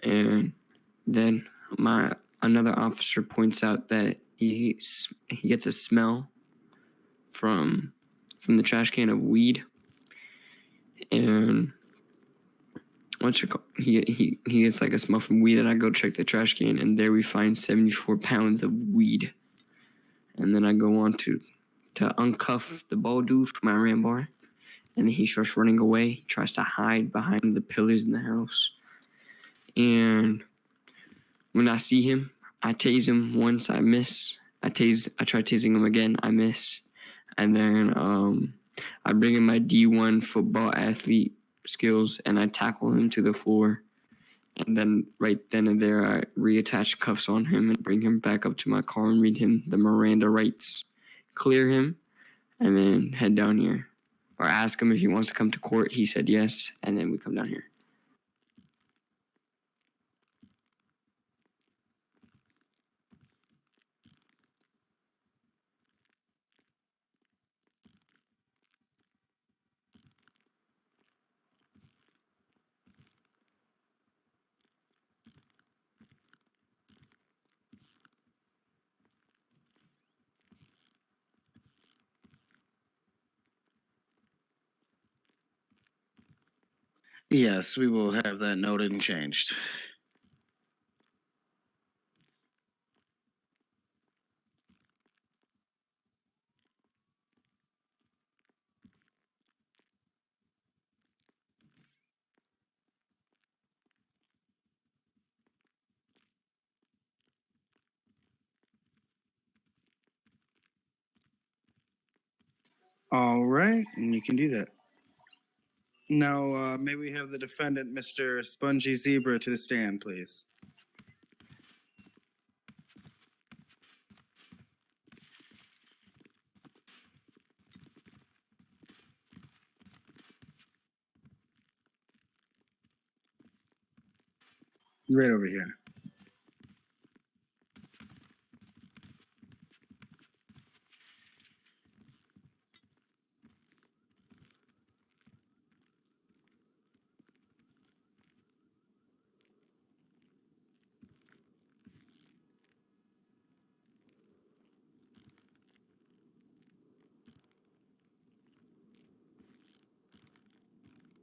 And then another officer points out that he gets a smell from the trash can of weed, and he gets like a smell from weed, and I go check the trash can, and there we find 74 pounds of weed. And then I go on to uncuff the bald dude from my ram bar, and then he starts running away. He tries to hide behind the pillars in the house, and when I see him, I tase him once, I miss. I try tasing him again, I miss. And then I bring in my D1 football athlete skills, and I tackle him to the floor. And then right then and there, I reattach cuffs on him and bring him back up to my car and read him the Miranda rights, clear him, and then head down here. Or ask him if he wants to come to court. He said yes, and then we come down here. Yes, we will have that noted and changed. All right, and you can do that. Now, may we have the defendant, Mr. Spongy Zebra, to the stand, please? Right over here.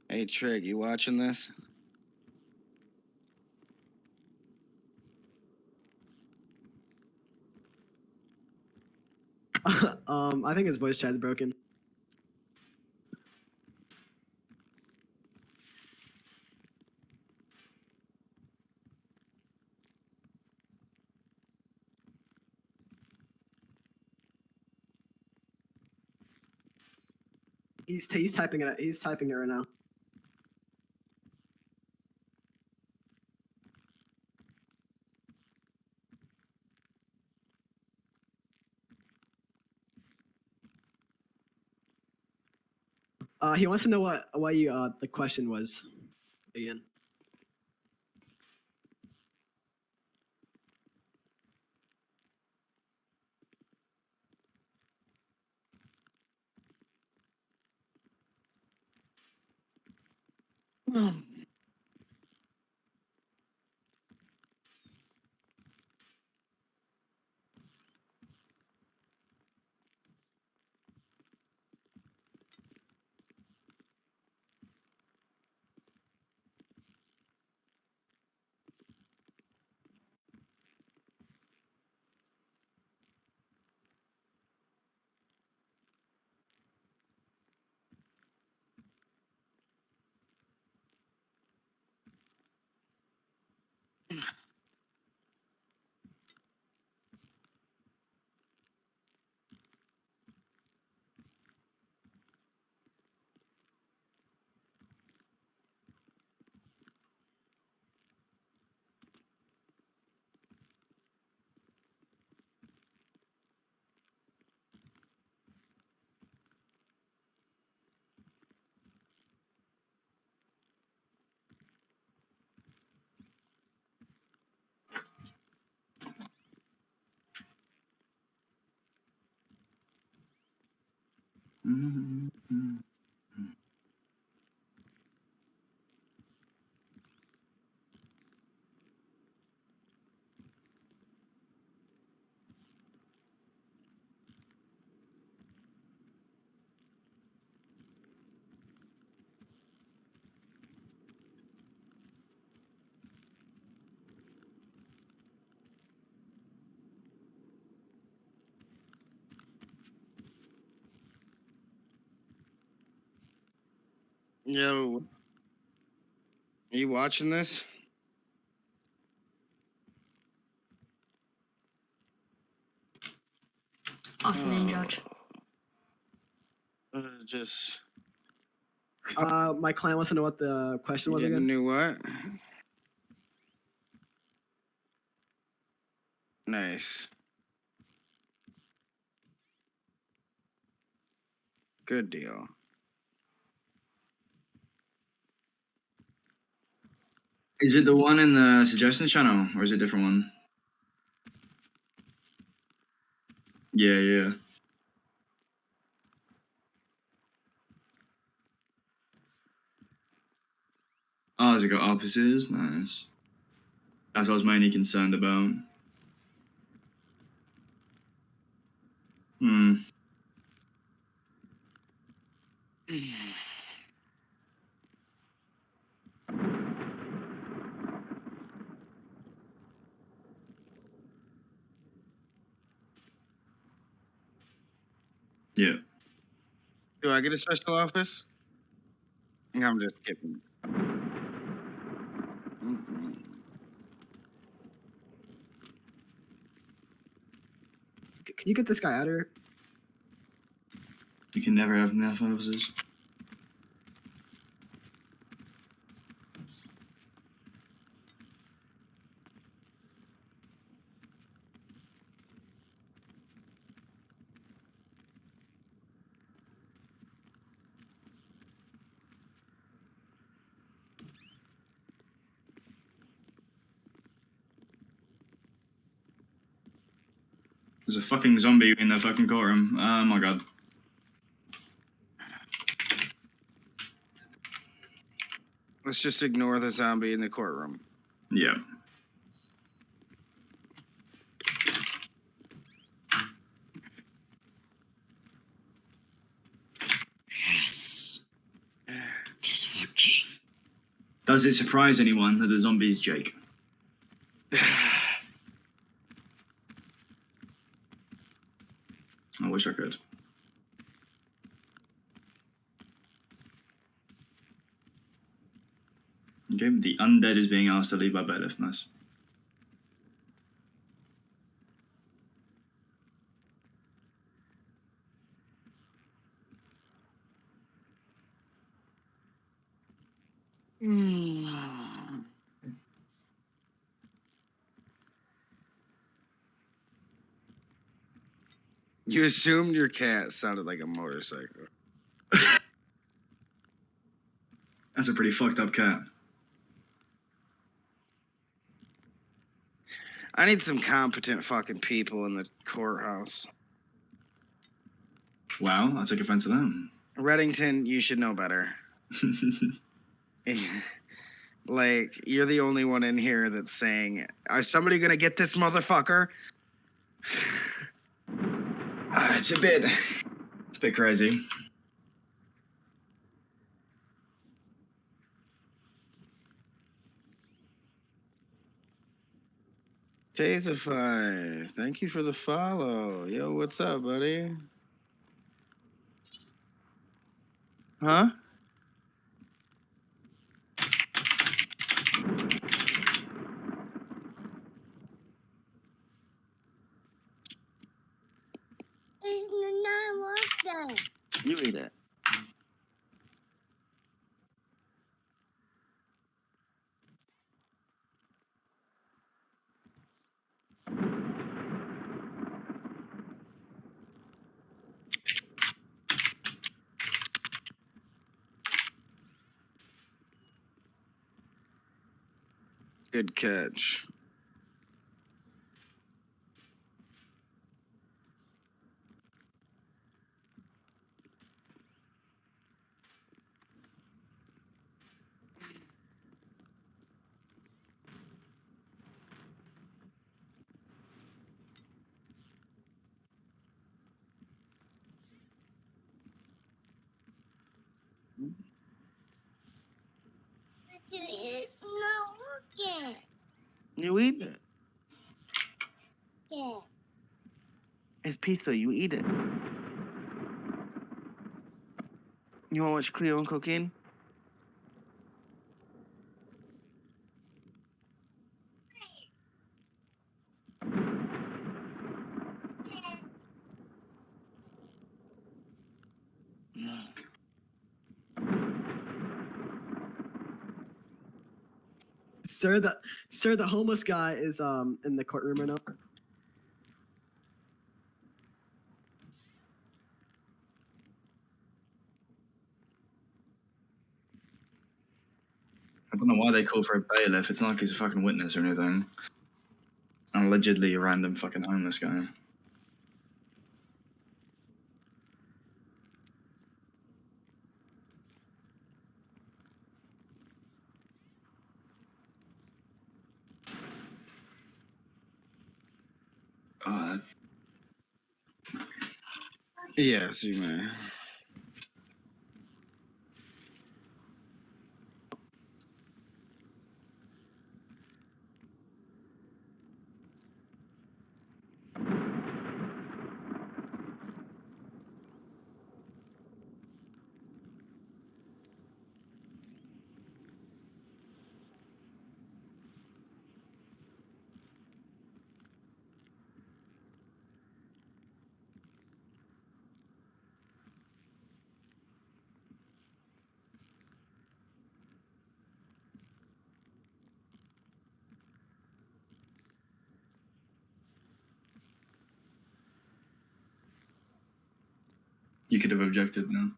Hey, Trig, you watching this? I think his voice chat's broken. He's typing it. He's typing it right now. He wants to know what you the question was again. Yo, are you watching this? Afternoon, Judge. Just My client wants to know what the question was getting again. new what? Nice. Good deal. Is it the one in the suggestions channel, or is it a different one? Yeah, yeah. Oh, has it got offices? Nice. That's what I was mainly concerned about. Hmm. Yeah. Do I get a special office? I'm just kidding. Can you get this guy out of here? You can never have enough offices. There's a fucking zombie in the fucking courtroom. Oh my god. Let's just ignore the zombie in the courtroom. Yeah. Yes. Just watching. Does it surprise anyone that the zombie's Jake? I wish I could. Okay, the undead is being asked to leave by bailiff. Nice. You assumed your cat sounded like a motorcycle. That's a pretty fucked up cat. I need some competent fucking people in the courthouse. Wow, I take offense to them. Reddington, you should know better. Like, you're the only one in here that's saying, is somebody gonna get this motherfucker? It's a bit crazy. Tasify, thank you for the follow. Yo, what's up, buddy? Huh? You eat it. Good catch. It's not working. You eat it. Yeah. It's pizza. You eat it. You want to watch Cleo and Cocaine? Sir, the homeless guy is in the courtroom right now. I don't know why they call for a bailiff. It's not like he's a fucking witness or anything. Allegedly a random fucking homeless guy. Yes, you may. You could have objected now.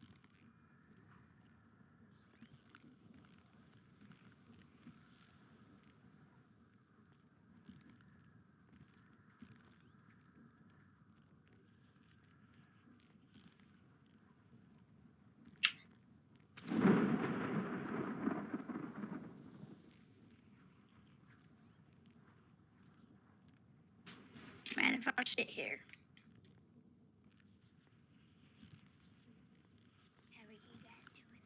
Man, if I sit here. How are you guys doing?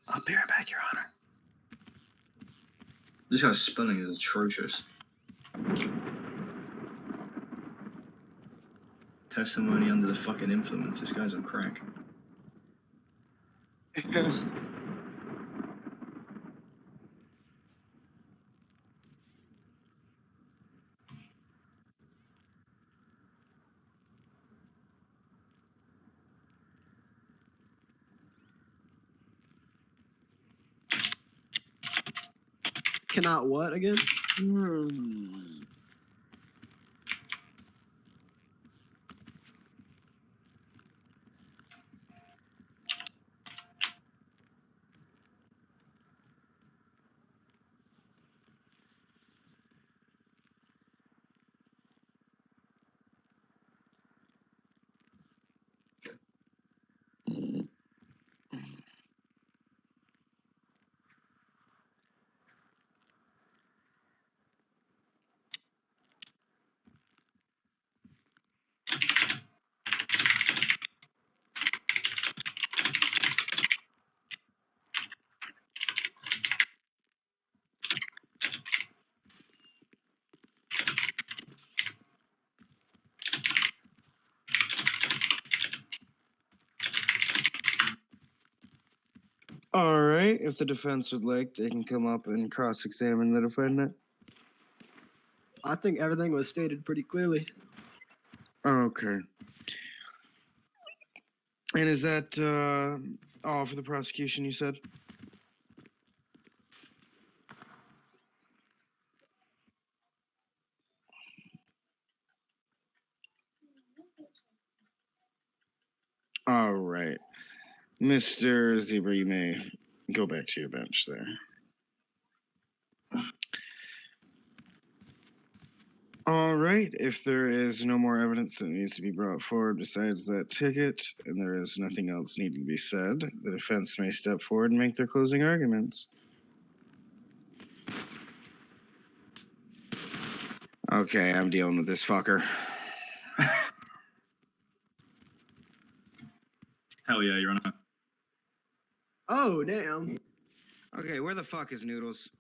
I'll be right back, Your Honor. This guy's spelling is atrocious. Testimony under the fucking influence. This guy's on crack. Cannot what again? All right. If the defense would like, they can come up and cross-examine the defendant. I think everything was stated pretty clearly. Okay. And is that all for the prosecution, you said? All right. Mr. Zebra, you may go back to your bench there. All right. If there is no more evidence that needs to be brought forward besides that ticket, and there is nothing else needing to be said, the defense may step forward and make their closing arguments. Okay, I'm dealing with this fucker. Hell yeah, Your Honor. Oh, damn. Okay, where the fuck is Noodles?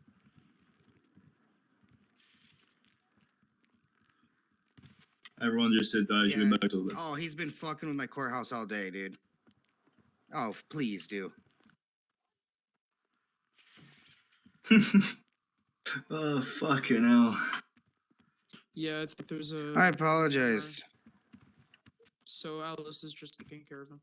Everyone just said that. Yeah. You back to Oh, he's been fucking with my courthouse all day, dude. Oh, please do. Oh, fucking hell. Yeah, I think there's a. I apologize. So Alice is just taking care of him.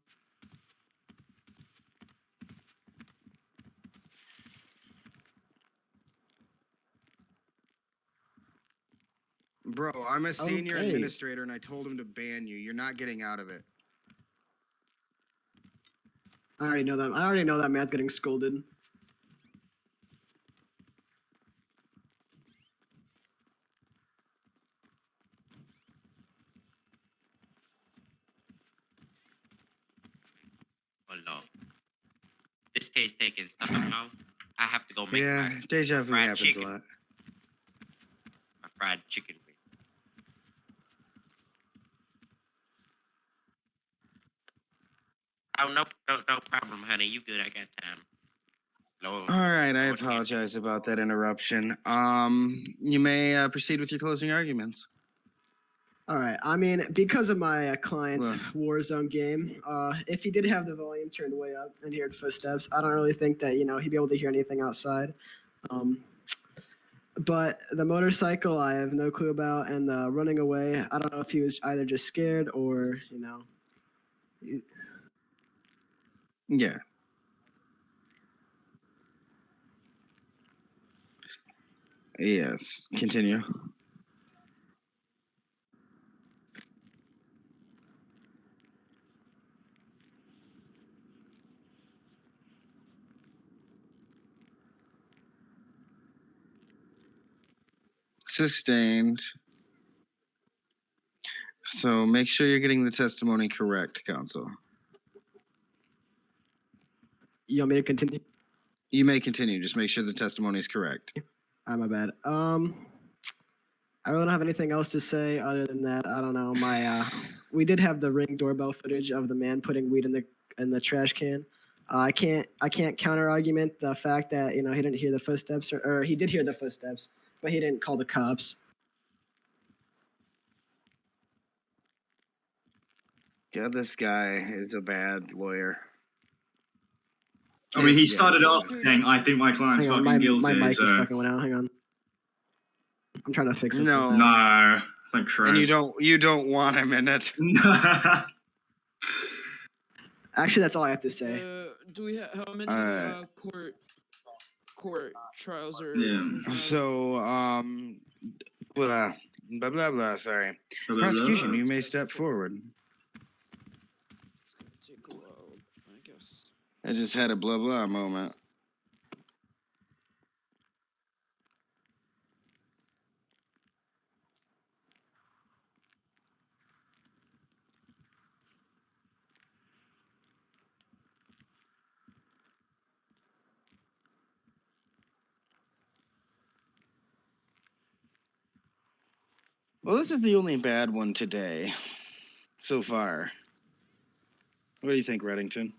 Bro, I'm a senior Okay. administrator and I told him to ban you. You're not getting out of it. I already know that. I already know that man's getting scolded. Oh no. This case taking time now. I have to go make Yeah, my deja vu fried happens chicken. a lot. My fried chicken wing. Oh no problem, honey. You good? I got time. No. All right, I apologize about that interruption. You may proceed with your closing arguments. All right. I mean, because of my client's Well- Warzone game, if he did have the volume turned way up and he heard footsteps, I don't really think that he'd be able to hear anything outside. But the motorcycle, I have no clue about, and the running away, I don't know if he was either just scared or Yeah. Yes, continue. Sustained. So make sure you're getting the testimony correct, counsel. You want me to continue? You may continue. Just make sure the testimony is correct. My bad. I really don't have anything else to say other than that. I don't know. We did have the Ring doorbell footage of the man putting weed in the trash can. I can't counter argument the fact that he didn't hear the footsteps or he did hear the footsteps, but he didn't call the cops. Yeah, this guy is a bad lawyer. I mean, he This guy started is off a- saying, I think my client's Hang on, fucking guilty. my mic so... is fucking went out. Hang on. I'm trying to fix it. No. No. Thank Christ. And you don't want him in it. Actually, that's all I have to say. Do we have how many court trials are? Yeah. So, blah, blah, blah, blah, sorry. Blah, blah, Prosecution, blah. you may step forward. It's gonna take a while, I guess. I just had a blah, blah moment. Well, this is the only bad one today, so far. What do you think, Reddington?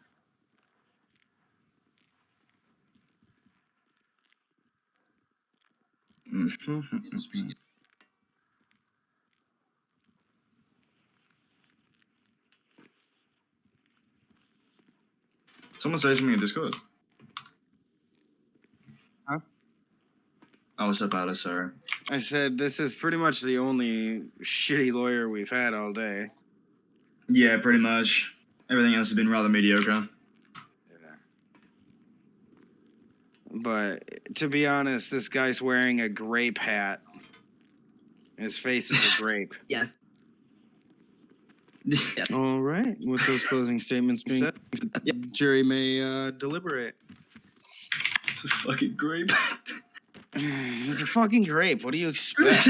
Someone say something in Discord. Huh? Oh, what's up, Alice? Sorry. I said this is pretty much the only shitty lawyer we've had all day. Yeah, pretty much. Everything else has been rather mediocre. But to be honest, this guy's wearing a grape hat. His face is a grape. Yes. All right. With those closing statements being said, jury may deliberate. It's a fucking grape. It's a fucking grape. What do you expect?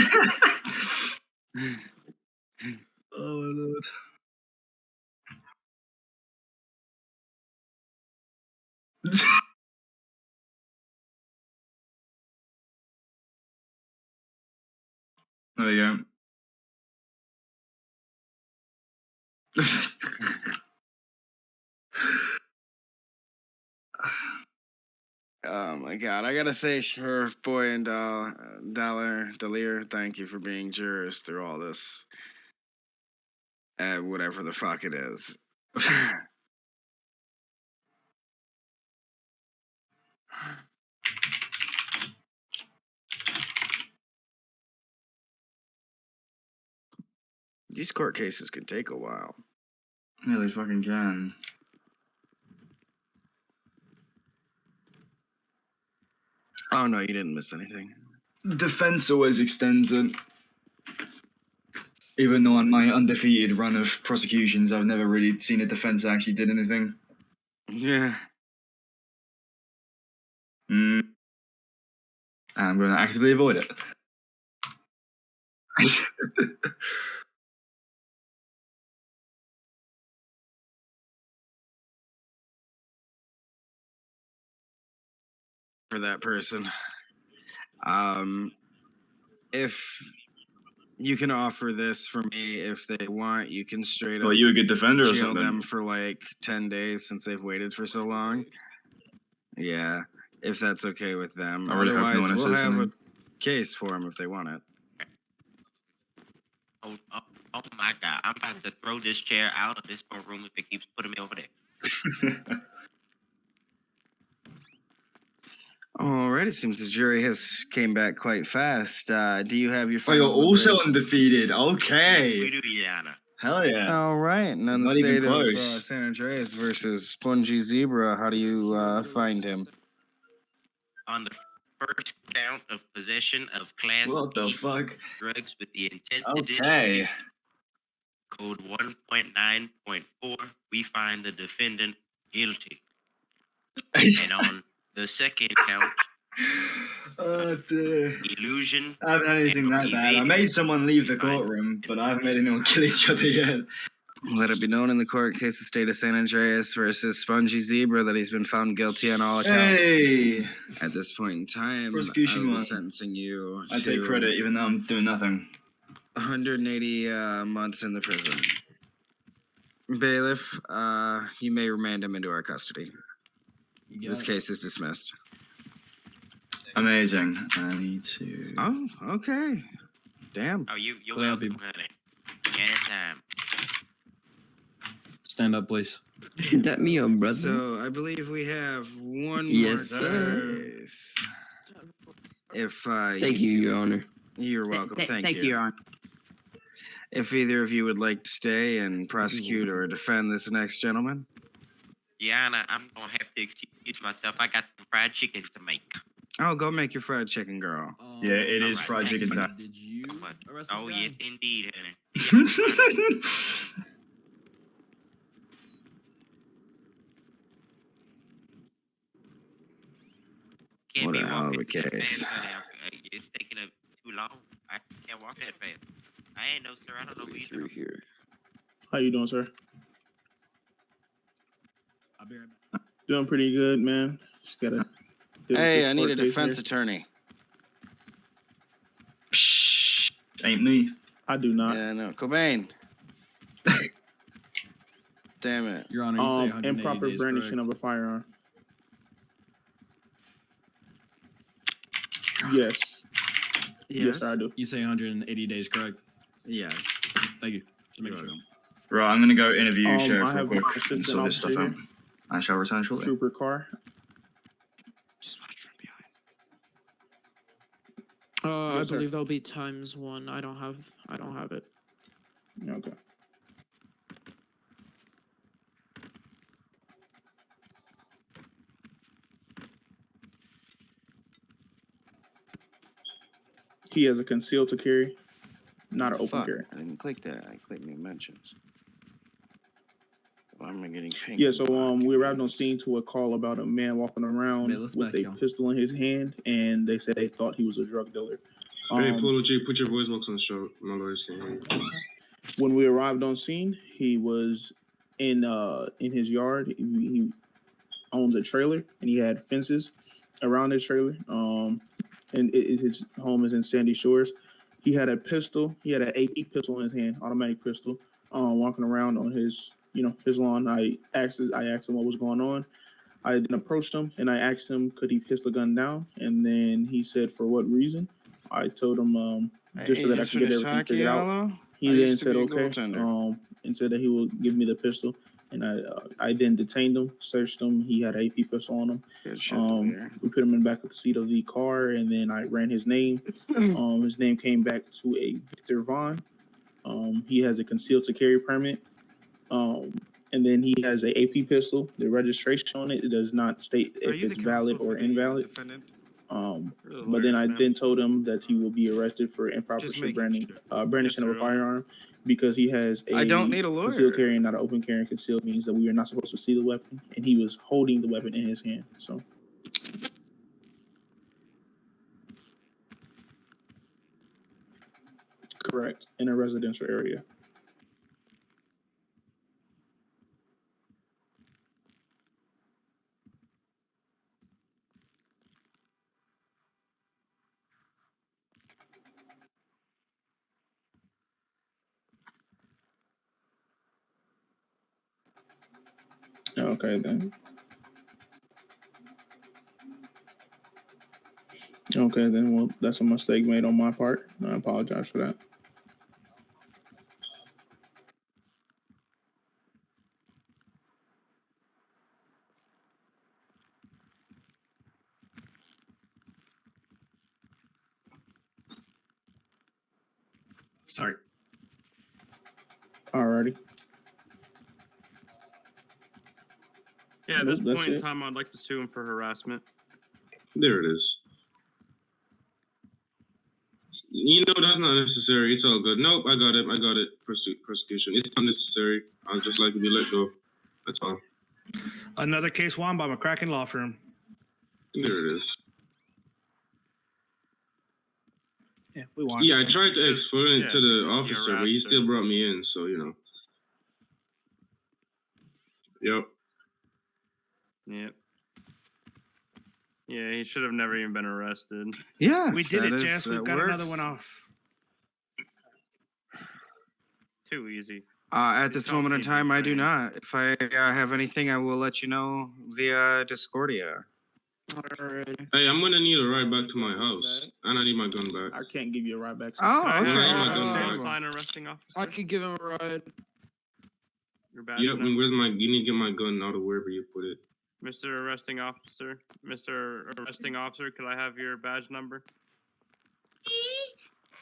Oh my lord. There you go. Oh my god, I gotta say, Sheriff Boy and Dalir, thank you for being jurors through all this. Whatever the fuck it is. These court cases can take a while. Yeah, they fucking can. Oh no, you didn't miss anything. Defense always extends it. Even though on my undefeated run of prosecutions, I've never really seen a defense that actually did anything. Yeah. And I'm going to actively avoid it. For that person. If you can offer this for me, if they want, you can straight up. Well, you a good defender or jail something? them for like 10 days since they've waited for so long. Yeah, if that's okay with them. I really hope no Otherwise, one we'll says have something. a case for them if they want it. Oh my God! I'm about to throw this chair out of this courtroom if it keeps putting me over there. All right, it seems the jury has came back quite fast. Do you have your Oh, you're final also deliberation? undefeated. Okay. We do, Your Honor. Hell yeah. All right, and on the Not even state of close. San Andreas versus Spongy Zebra, how do you find him? On the first count of possession of Class What the B fuck? drugs with the intent to Okay. distribute, Code 1.9.4, we find the defendant guilty. And on the second count, Oh dear. illusion. I haven't had anything that bad. I made someone leave the courtroom, but I haven't made anyone kill each other yet. Let it be known in the court case of State of San Andreas versus Spongy Zebra that he's been found guilty on all accounts. Hey! At this point in time, Prosecution I will be won. sentencing you I to take credit, even though I'm doing nothing. 180 months in the prison. Bailiff, you may remand him into our custody. This case is dismissed. Amazing. I need to. Oh, okay. Damn. Oh, you're welcome, honey. Anytime. Stand up, please. That me, your brother? So I believe we have one Yes, more sir. case. If Thank you, Your Honor. You're welcome. Thank you. Your Honor. If either of you would like to stay and prosecute or defend this next gentleman. Your Honor, I'm gonna have to excuse myself. I got some fried chicken to make. Oh, go make your fried chicken, girl. Yeah, it is Alright, fried thank chicken you. time. Did you arrest Oh, this yes, guy? indeed, honey. Can't What be a hell of walking a that case. fast, honey. It's taking up too long. I can't walk that fast. I ain't know, sir. I don't know who you Through here. How you doing, sir? I'll be right back. Doing pretty good, man. Just gotta. Hey, I need a defense attorney. Psh, ain't me. I do not. Yeah, no. Cobain. Damn it. Your Honor, you say 180 Improper days, brandishing correct? of a firearm. Yes. Yes, sir, I do. You say 180 days, correct? Yes. Thank you. Just make sure. Right, I'm gonna go interview Sheriff I real have quick my and assistant sort this stuff officer out. here. I shall return shortly. Trooper Carr. Just watch from behind. I Yes, sir. believe that'll be ×1. I don't have it. Okay. He has a concealed to carry, not an open Fuck, carry. I didn't click that. I clicked new mentions. I'm getting pink. Yeah, so we arrived on scene to a call about a man walking around with a pistol in his hand, and they said they thought he was a drug dealer. Hey, Polo G, put your voice box on show. My lawyers can hear you. When we arrived on scene, he was in his yard. He owns a trailer, and he had fences around his trailer. His home is in Sandy Shores. He had a pistol. He had an AP pistol in his hand, automatic pistol, walking around on his lawn. I asked him what was going on. I then approached him and I asked him, could he pistol gun down? And then he said, for what reason? I told him just so that I could get everything figured out. He then said, okay, and said that he will give me the pistol. And I then detained him, searched him. He had an AP pistol on him. We put him in the back of the seat of the car, and then I ran his name. His name came back to a Victor Vaughn. He has a concealed to carry permit. And then he has a AP pistol. The registration on it does not state if it's valid or invalid. But then I told him that he will be arrested for improper brandishing of a firearm because he has a I don't need a lawyer. Concealed carry and not an open carry. And concealed means that we are not supposed to see the weapon, and he was holding the weapon in his hand. So. Correct, in a residential area. Okay, then. Okay, then. Well, that's a mistake made on my part. I apologize for that. Sorry. Alrighty. Yeah, at this point in time, I'd like to sue him for harassment. There it is. You know that's not necessary. It's all good. Nope, I got it. Prosecution. It's not necessary. I'd just like to be let go. That's all. Another case won by McCracken Law Firm. There it is. Yeah, we won. Yeah, I tried to explain it to the officer, but he still brought me in, so you know. Yep. Yep. Yeah, he should have never even been arrested. Yeah, we did it, Jess. We've got another one off. Too easy. At this moment in time, I do not. If I have anything, I will let you know via Discordia. Hey, I'm gonna need a ride back to my house, and I need my gun back. I can't give you a ride back. Oh, okay. I need my gun back. Sign arresting officer. I could give him a ride. Your badge Yep, number. and where's my? You need to get my gun out of wherever you put it. Mr. Arresting Officer. Mr. Arresting Officer, could I have your badge number?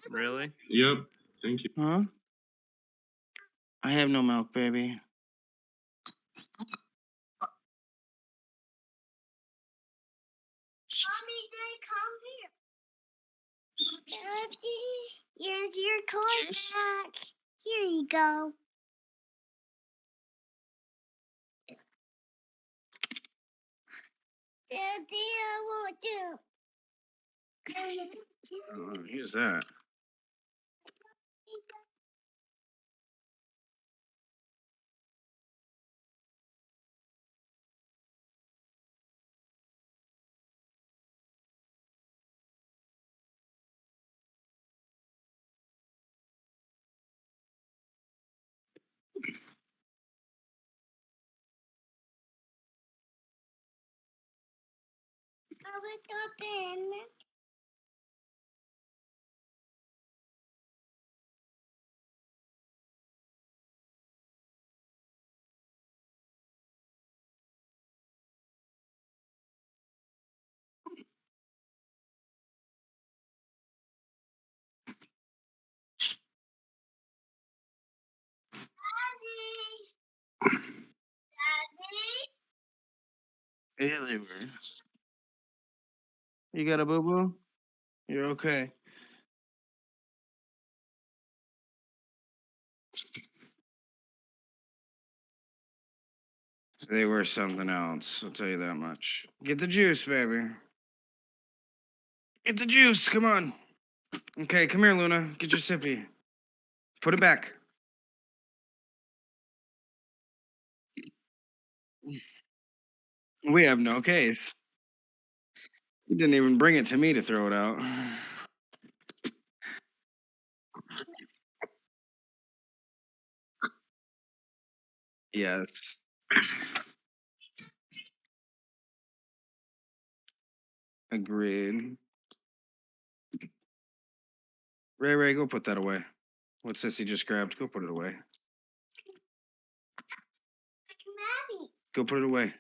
Really? Yep. Thank you. Huh? I have no milk, baby. Mommy, they come here. Daddy, here's your card back. Here you go. Daddy, I want to. Oh, here's that. I will open. Hey, Liver. You got a boo-boo? You're okay. They were something else. I'll tell you that much. Get the juice, baby. Get the juice. Come on. Okay, come here, Luna. Get your sippy. Put it back. We have no case. You didn't even bring it to me to throw it out. Yes. Agreed. Ray, go put that away. What Sissy just grabbed, go put it away. Go put it away.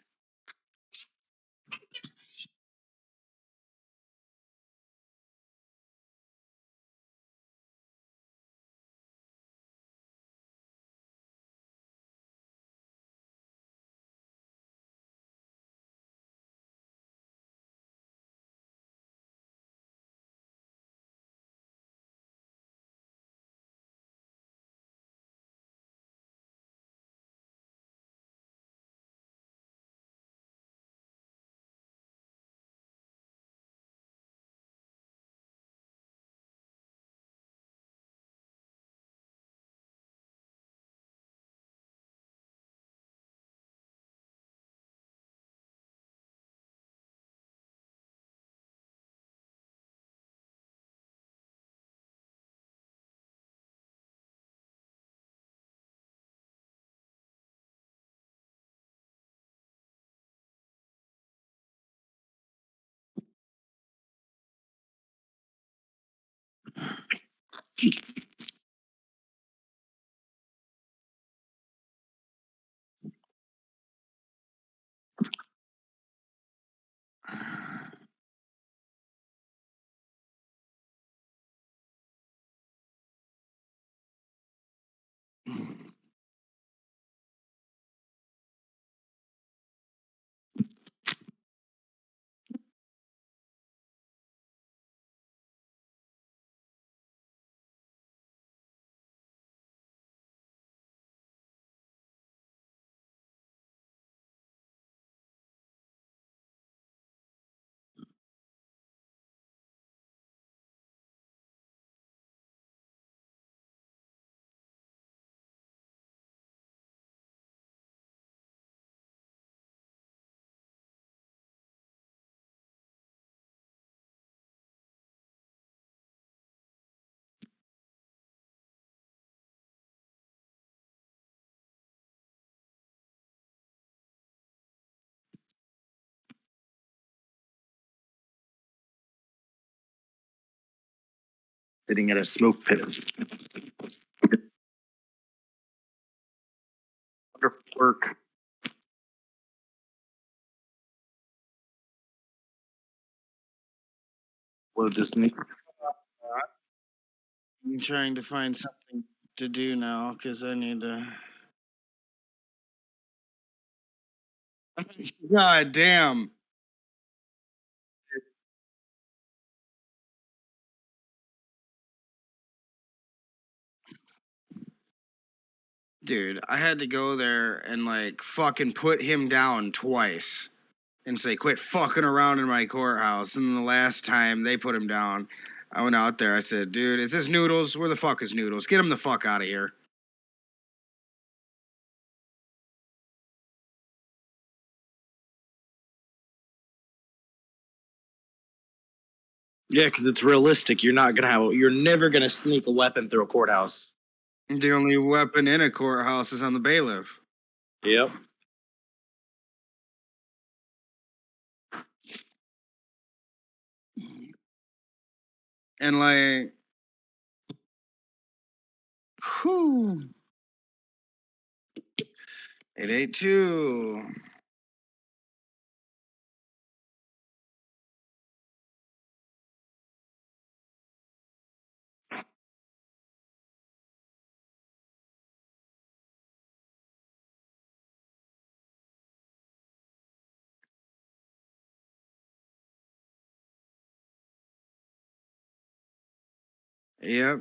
Sitting at a smoke pit. Wonderful work. We'll just make. I'm trying to find something to do now because I need to. God damn. Dude, I had to go there and like fucking put him down twice and say, quit fucking around in my courthouse. And then the last time they put him down, I went out there. I said, dude, is this Noodles? Where the fuck is Noodles? Get him the fuck out of here. Yeah, because it's realistic. You're never gonna sneak a weapon through a courthouse. The only weapon in a courthouse is on the bailiff. Yep. And like, whew. 882. Yep.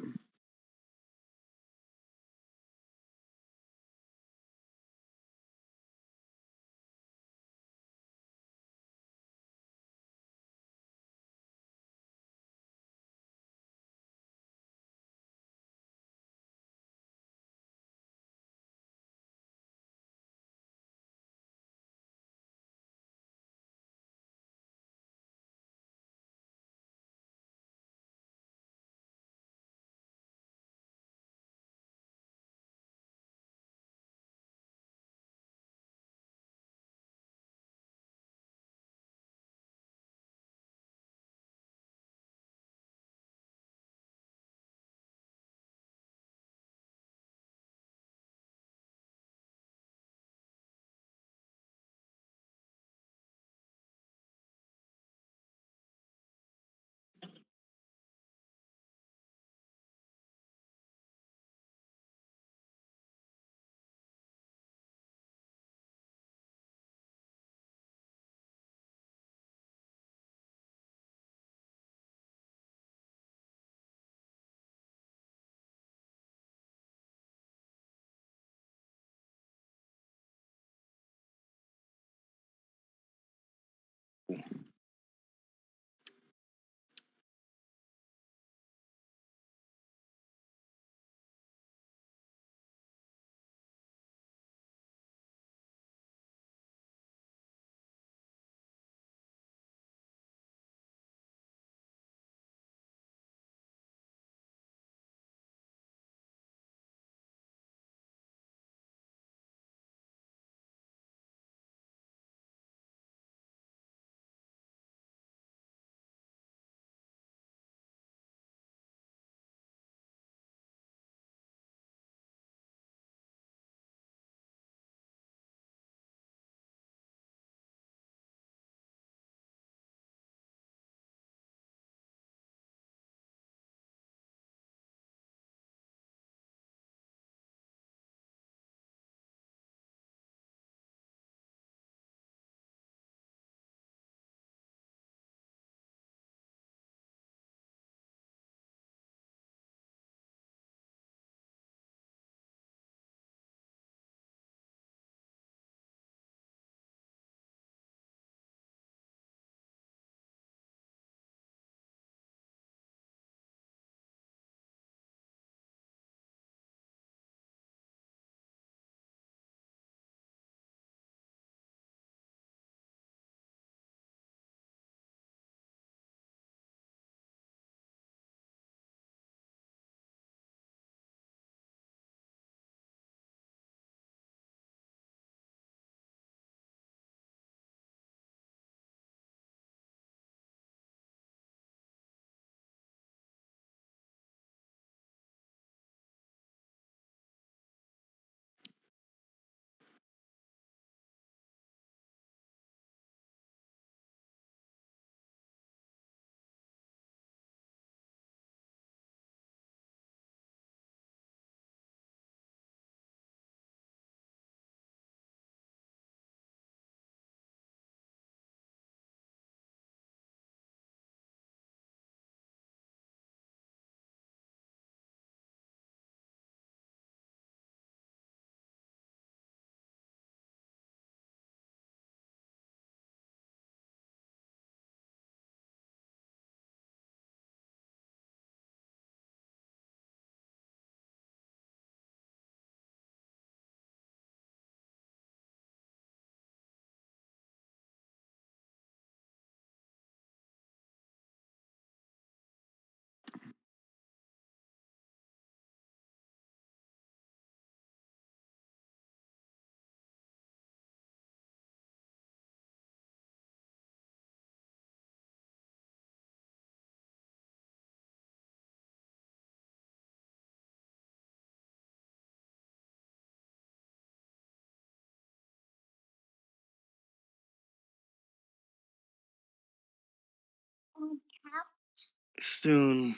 soon.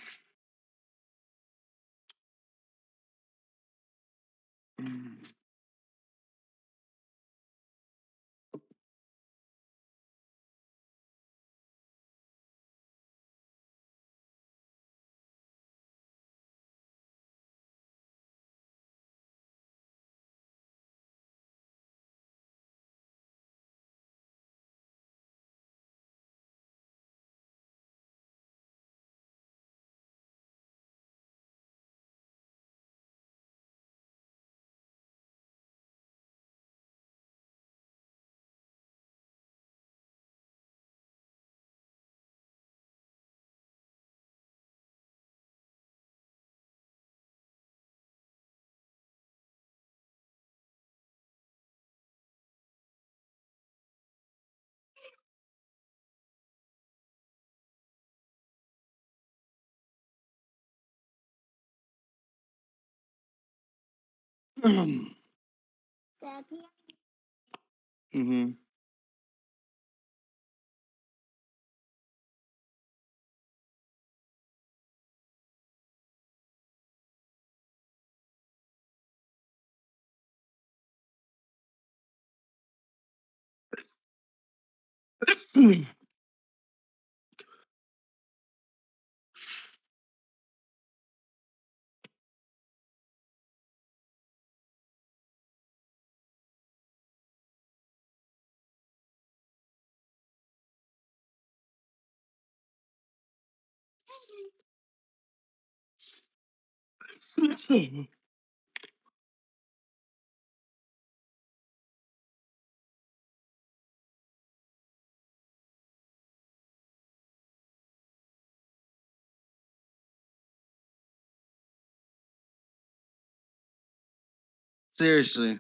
Mm-hmm. Seriously.